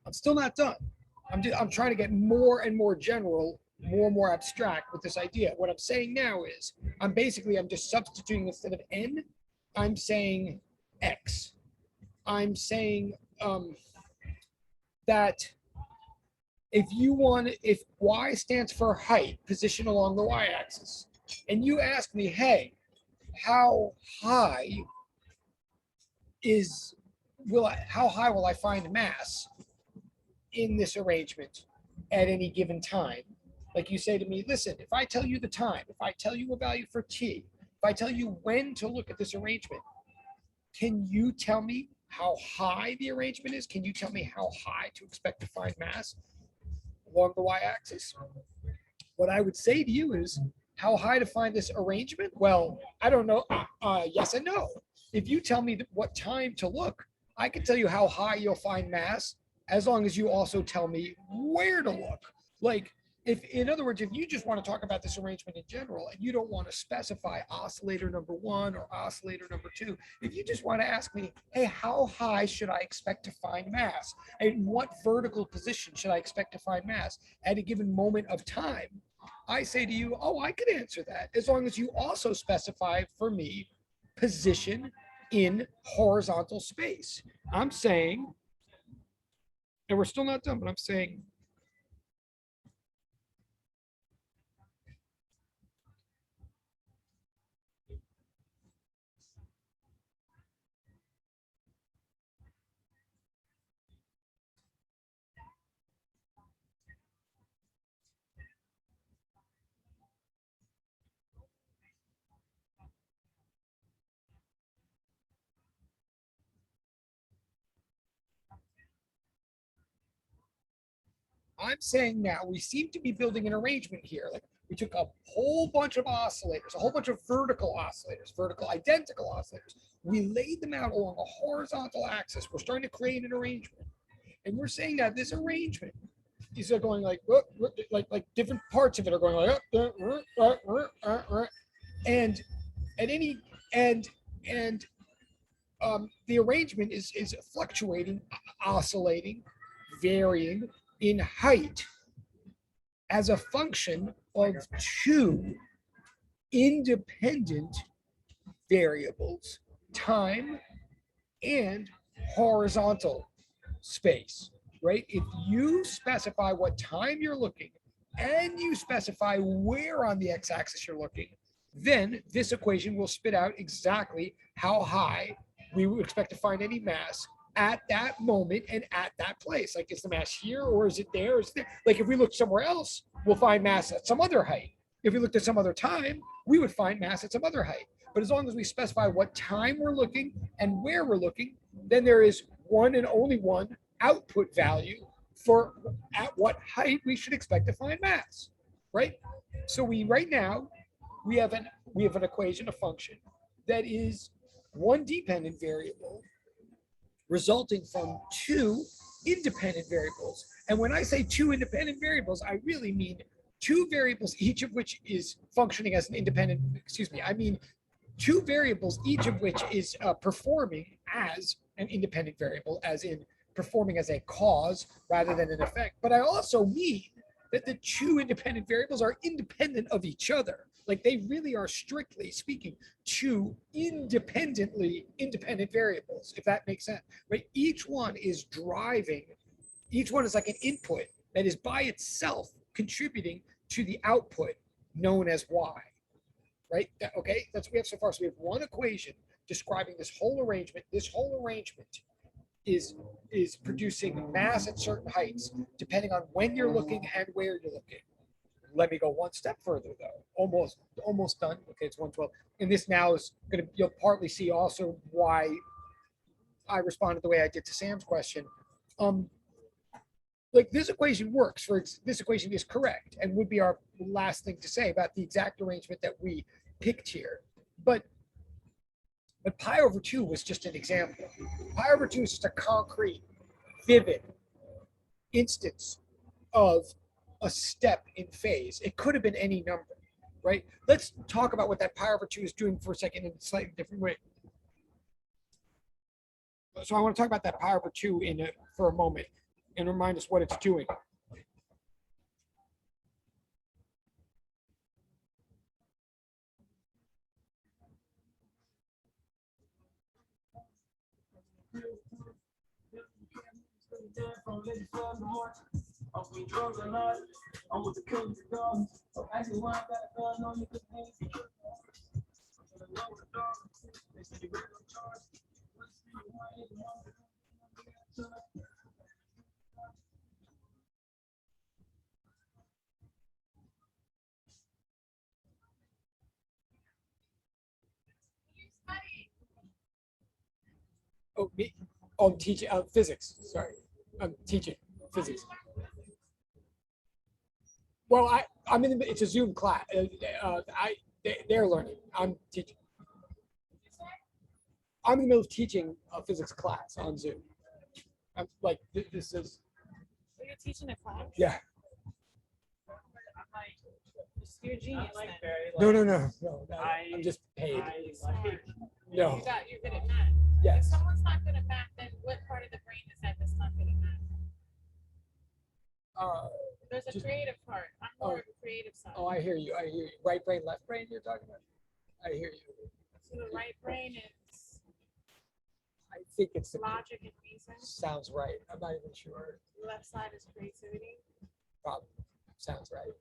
I'm still not done. I'm trying to get more and more general, more and more abstract with this idea. What I'm saying now is I'm just substituting instead of n, I'm saying x. I'm saying that if y stands for height, position along the y-axis, and you ask me, hey, how high will I find mass in this arrangement at any given time? Like you say to me, listen, if I tell you the time, if I tell you a value for t, if I tell you when to look at this arrangement, can you tell me how high the arrangement is? Can you tell me how high to expect to find mass along the y-axis? What I would say to you is, how high to find this arrangement? Well, I don't know. Yes and no. If you tell me what time to look, I can tell you how high you'll find mass as long as you also tell me where to look. Like, if, in other words, if you just want to talk about this arrangement in general and you don't want to specify oscillator number 1 or oscillator number 2, if you just want to ask me, hey, how high should I expect to find mass? In what vertical position should I expect to find mass at a given moment of time? I say to you, oh, I could answer that as long as you also specify for me position in horizontal space. I'm saying, and we're still not done, but I'm saying, now we seem to be building an arrangement here. Like, we took a whole bunch of oscillators, a whole bunch of vertical oscillators, vertical identical oscillators. We laid them out along a horizontal axis. We're starting to create an arrangement. And we're saying that this arrangement, these are going like different parts of it are going like, and at any, and the arrangement is fluctuating, oscillating, varying in height as a function of 2 independent variables, time and horizontal space, right? If you specify what time you're looking and you specify where on the x-axis you're looking, then this equation will spit out exactly how high we would expect to find any mass at that moment and at that place. Like, is the mass here or is it there? Is it there? Like, if we look somewhere else, we'll find mass at some other height. If we looked at some other time, we would find mass at some other height. But as long as we specify what time we're looking and where we're looking, then there is one and only one output value for at what height we should expect to find mass, right? So right now we have an equation, a function that is one dependent variable resulting from two independent variables. And when I say two independent variables, I really mean two variables, each of which is functioning as an independent, I mean two variables, each of which is performing as an independent variable, as in performing as a cause rather than an effect. But I also mean that the two independent variables are independent of each other. Like they really are, strictly speaking, two independent variables, if that makes sense, right? Each one is driving, each one is like an input that is by itself contributing to the output known as y, right? Okay, that's what we have so far. So we have one equation describing this whole arrangement. This whole arrangement is producing mass at certain heights, depending on when you're looking and where you're looking. Let me go one step further, though. Almost done. Okay, it's 112. And this now is going to, you'll partly see also why I responded the way I did to Sam's question. Like this equation works, this equation is correct and would be our last thing to say about the exact arrangement that we picked here. But pi over 2 was just an example. Pi over 2 is just a concrete, vivid instance of a step in phase. It could have been any number, right? Let's talk about what that pi over 2 is doing for a second in a slightly different way. So I want to talk about that pi over 2 for a moment and remind us what it's doing. Oh, me? Oh, I'm teaching physics. Sorry, I'm teaching physics. Well, I'm in the, it's a Zoom class. They're learning. I'm teaching. I'm in the middle of teaching a physics class on Zoom. I'm like, this is. So you're teaching a class? Yeah. You're a genius. No. I'm just paid. No. You're good at math. Yes. If someone's not good at math, then what part of the brain is that that's not good at math? There's a creative part. I'm more of a creative side. Oh, I hear you. Right brain, left brain, you're talking about? I hear you. So the right brain is. I think it's logic and reason. Sounds right. I'm not even sure. The left side is creativity. Probably. Sounds right.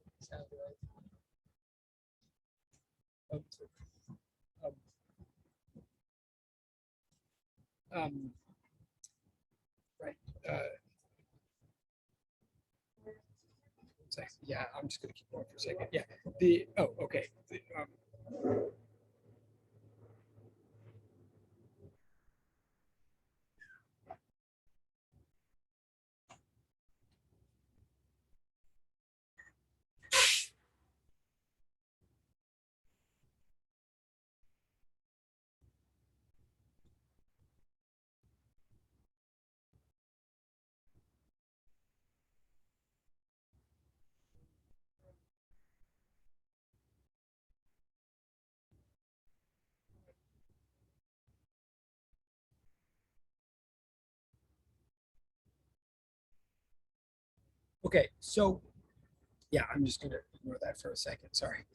Right. Yeah, I'm just going to keep going for a second. Yeah. Okay. Okay, so yeah, I'm just gonna ignore that for a second. Sorry.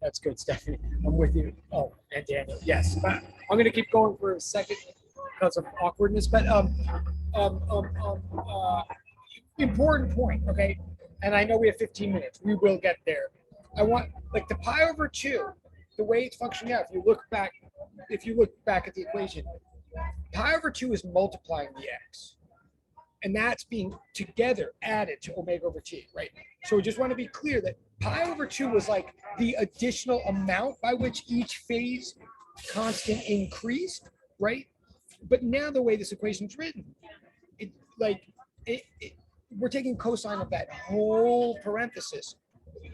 That's good, Stephanie. I'm with you. Oh, and Daniel, yes. But I'm gonna keep going for a second because of awkwardness. But important point, okay? And I know we have 15 minutes. We will get there. I want like the pi over 2, the way it's functioning out. If you look back at the equation, pi over 2 is multiplying the x. And that's being together added to omega over t, right? So we just want to be clear that pi over 2 was like the additional amount by which each phase constant increased, right? But now the way this equation is written, it like we're taking cosine of that whole parenthesis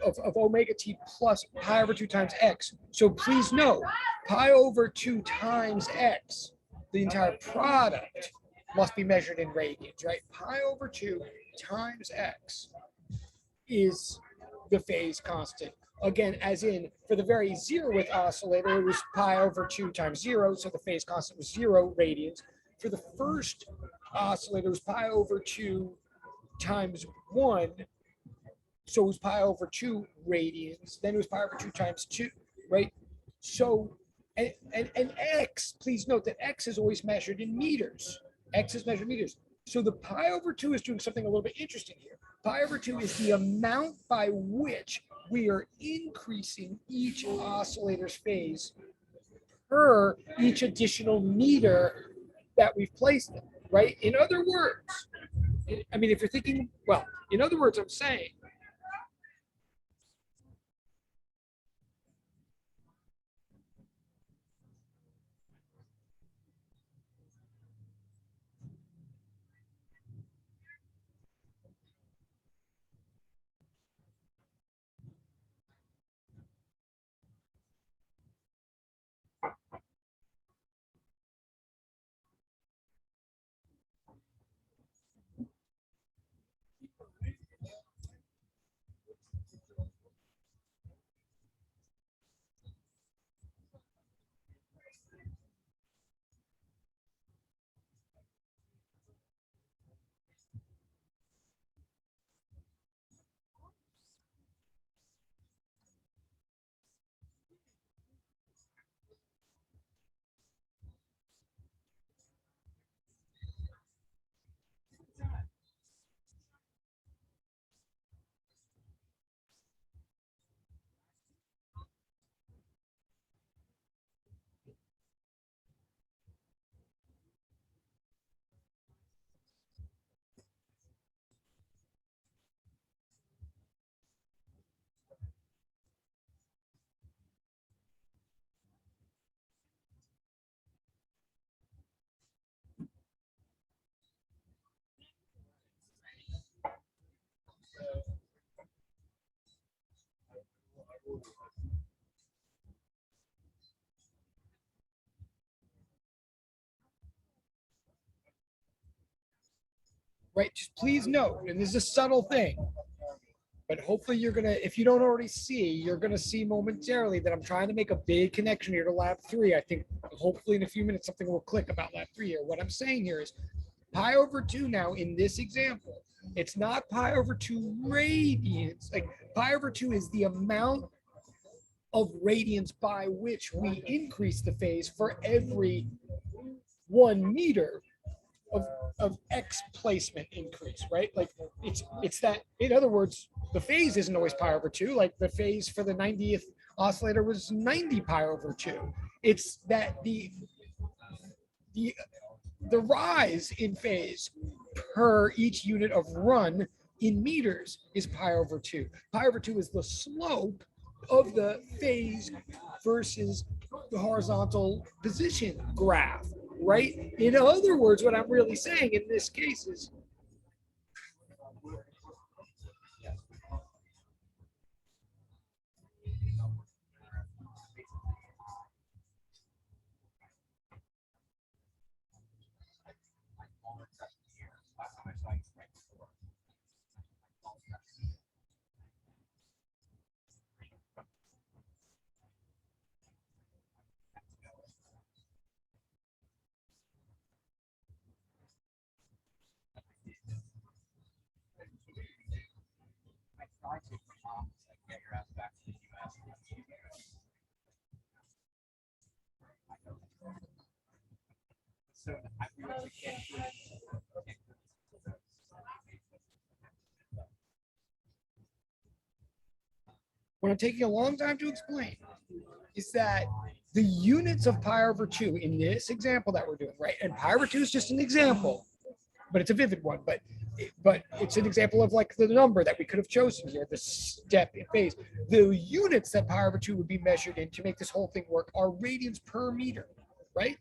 of omega t plus pi over 2 times x. So please note, pi over 2 times x, the entire product must be measured in radians, right? Pi over 2 times x is the phase constant. Again, as in for the very zeroth oscillator, it was pi over 2 times 0, so the phase constant was 0 radians. For the first oscillator, it was pi over 2 times 1, so it was pi over 2 radians. Then it was pi over 2 times 2, right? So, and x, please note that x is always measured in meters. X is measured in meters. So the pi over 2 is doing something a little bit interesting here. Pi over 2 is the amount by which we are increasing each oscillator's phase per each additional meter that we've placed in, right? In other words, I mean, if you're thinking, well, in other words, I'm saying, right, just please note, and this is a subtle thing, but hopefully you're gonna, if you don't already see, you're gonna see momentarily that I'm trying to make a big connection here to lab 3. I think hopefully in a few minutes something will click about lab 3 here. What I'm saying here is pi over 2 now in this example, it's not pi over 2 radians. Like pi over 2 is the amount of radians by which we increase the phase for every 1 meter of X placement increase, right? Like it's that, in other words, the phase isn't always pi over 2. Like the phase for the 90th oscillator was 90 pi over 2. It's that the rise in phase per each unit of run in meters is pi over 2. Pi over 2 is the slope of the phase versus the horizontal position graph, right? In other words, what I'm really saying in this case is what I'm taking a long time to explain is that the units of pi over 2 in this example that we're doing, right? And pi over 2 is just an example, but it's a vivid one. But it's an example of like the number that we could have chosen here, the step in phase. The units that pi over 2 would be measured in to make this whole thing work are radians per meter, right?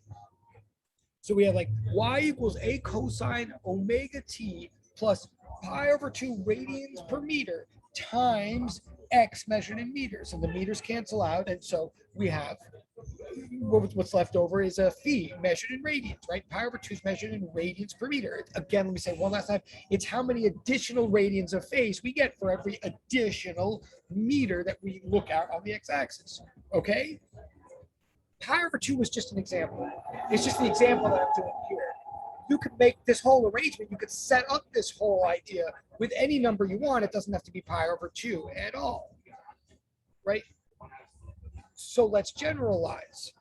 So we have like y equals a cosine omega t plus pi over 2 radians per meter times x measured in meters. And the meters cancel out. And so we have what's left over is a phi measured in radians, right? Pi over 2 is measured in radians per meter. Again, let me say one last time. It's how many additional radians of phase we get for every additional meter that we look at on the x-axis, okay? Pi over 2 was just an example. It's just the example that I'm doing here. You could make this whole arrangement, you could set up this whole idea with any number you want. It doesn't have to be pi over 2 at all, right? So let's generalize.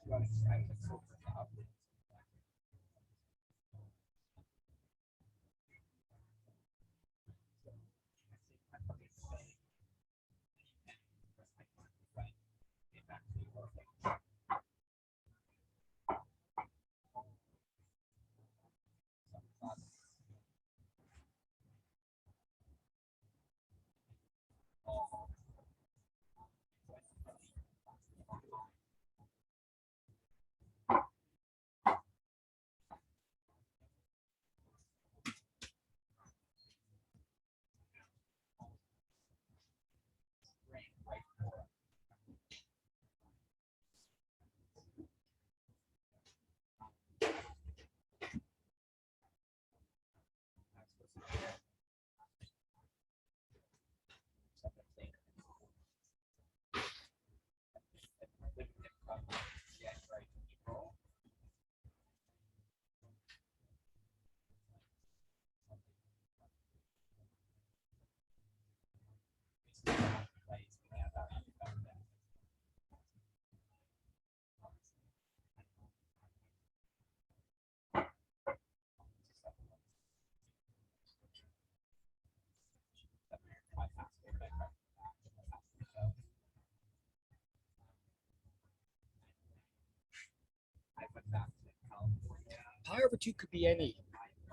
Pi over 2 could be any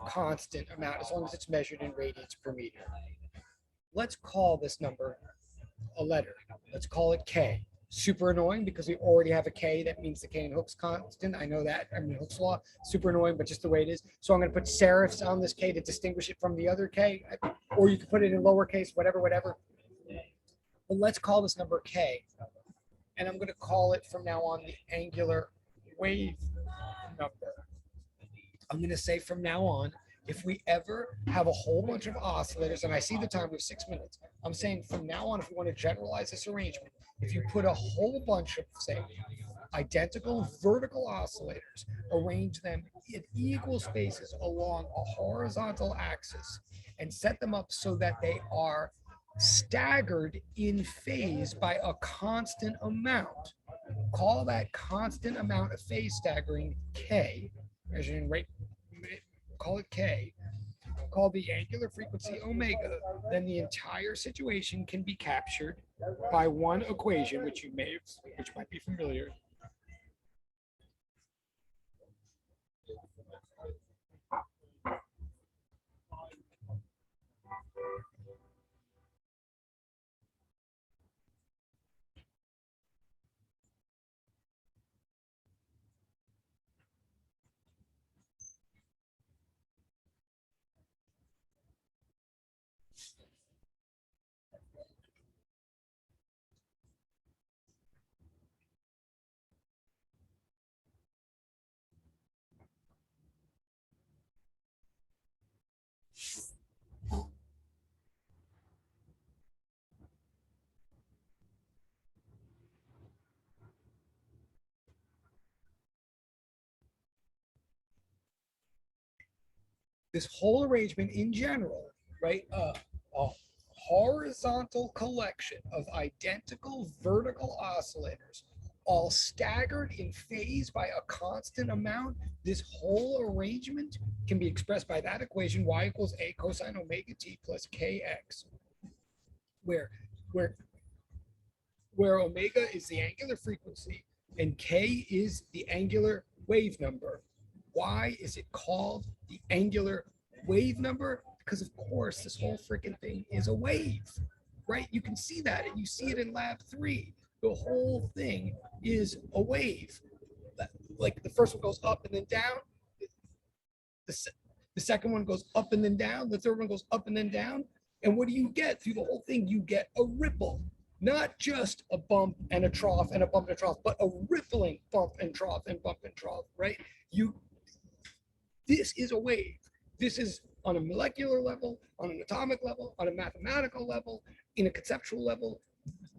constant amount as long as it's measured in radians per meter. Let's call this number a letter. Let's call it K. Super annoying because we already have a K. That means the K in Hooke's constant. I know that. I mean, Hooke's law. Super annoying, but just the way it is. So I'm going to put serifs on this K to distinguish it from the other K. Or you can put it in lowercase, whatever. But let's call this number K. And I'm going to call it from now on the angular wave number. I'm going to say from now on, if we ever have a whole bunch of oscillators, and I see the time, we have 6 minutes, I'm saying from now on, if we want to generalize this arrangement, if you put a whole bunch of, say, identical vertical oscillators, arrange them in equal spaces along a horizontal axis, and set them up so that they are staggered in phase by a constant amount, call that constant amount of phase staggering K, measuring rate, call it K, call the angular frequency omega, then the entire situation can be captured by one equation, which might be familiar. This whole arrangement in general, right? A horizontal collection of identical vertical oscillators, all staggered in phase by a constant amount. This whole arrangement can be expressed by that equation, y equals a cosine omega t plus kx, where omega is the angular frequency and k is the angular wave number. Why is it called the angular wave number? Because of course this whole freaking thing is a wave, right? You can see that, and you see it in lab 3. The whole thing is a wave. Like the first one goes up and then down. The second one goes up and then down. The third one goes up and then down. And what do you get through the whole thing? You get a ripple, not just a bump and a trough and a bump and a trough, but a rippling bump and trough and bump and trough, right? This is a wave. This is on a molecular level, on an atomic level, on a mathematical level, in a conceptual level.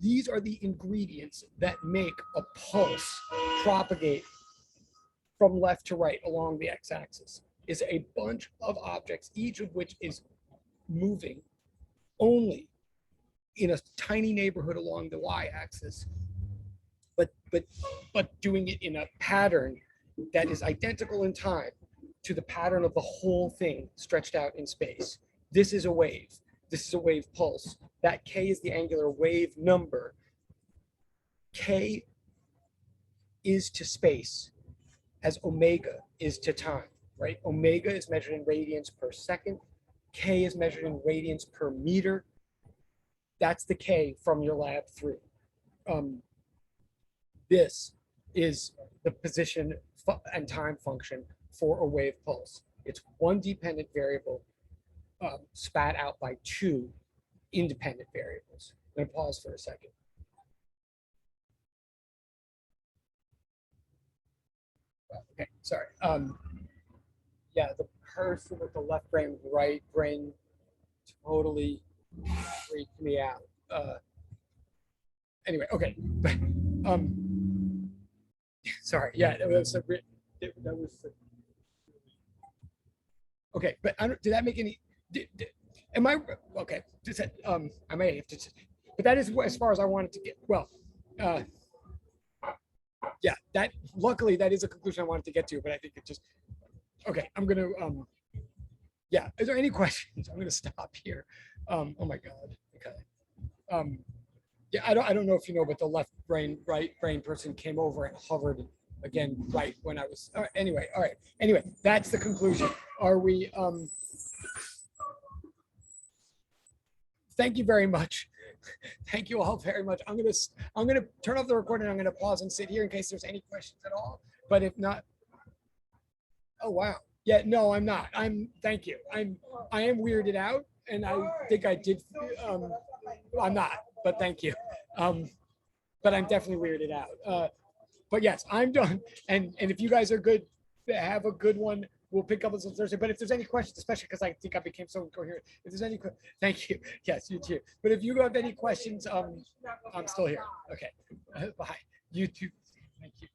These are the ingredients that make a pulse propagate from left to right along the x-axis. Is a bunch of objects, each of which is moving only in a tiny neighborhood along the y-axis, but doing it in a pattern that is identical in time to the pattern of the whole thing stretched out in space. This is a wave. This is a wave pulse. That k is the angular wave number. K is to space as omega is to time, right? Omega is measured in radians per second. K is measured in radians per meter. That's the K from your lab 3. This is the position and time function for a wave pulse. It's one dependent variable spat out by 2 independent variables. I'm going to pause for a second. Okay, sorry. Yeah, the person with the left brain, right brain totally freaked me out. Anyway, okay. Sorry. Yeah, that was okay. But I don't, did that make any? Am I okay? Does that, I may have to. But that is as far as I wanted to get. Well, yeah. That luckily that is a conclusion I wanted to get to. But I think it just okay. I'm gonna yeah. Is there any questions? I'm gonna stop here. Oh my god. Okay. Yeah, I don't know if you know, but the left brain, right brain person came over and hovered again right when I was anyway. All right. Anyway, that's the conclusion. Are we thank you very much. Thank you all very much. I'm gonna turn off the recording. I'm gonna pause and sit here in case there's any questions at all. But if not, oh wow. Yeah, no, I'm not. Thank you. I am weirded out, and I think I did I'm not, but thank you. But I'm definitely weirded out. But yes, I'm done. And if you guys are good, have a good one. We'll pick up on Thursday. But if there's any questions, especially because I think I became so incoherent, if there's any, thank you. Yes, you too. But if you have any questions, I'm still here. Okay. Bye. You too. Thank you.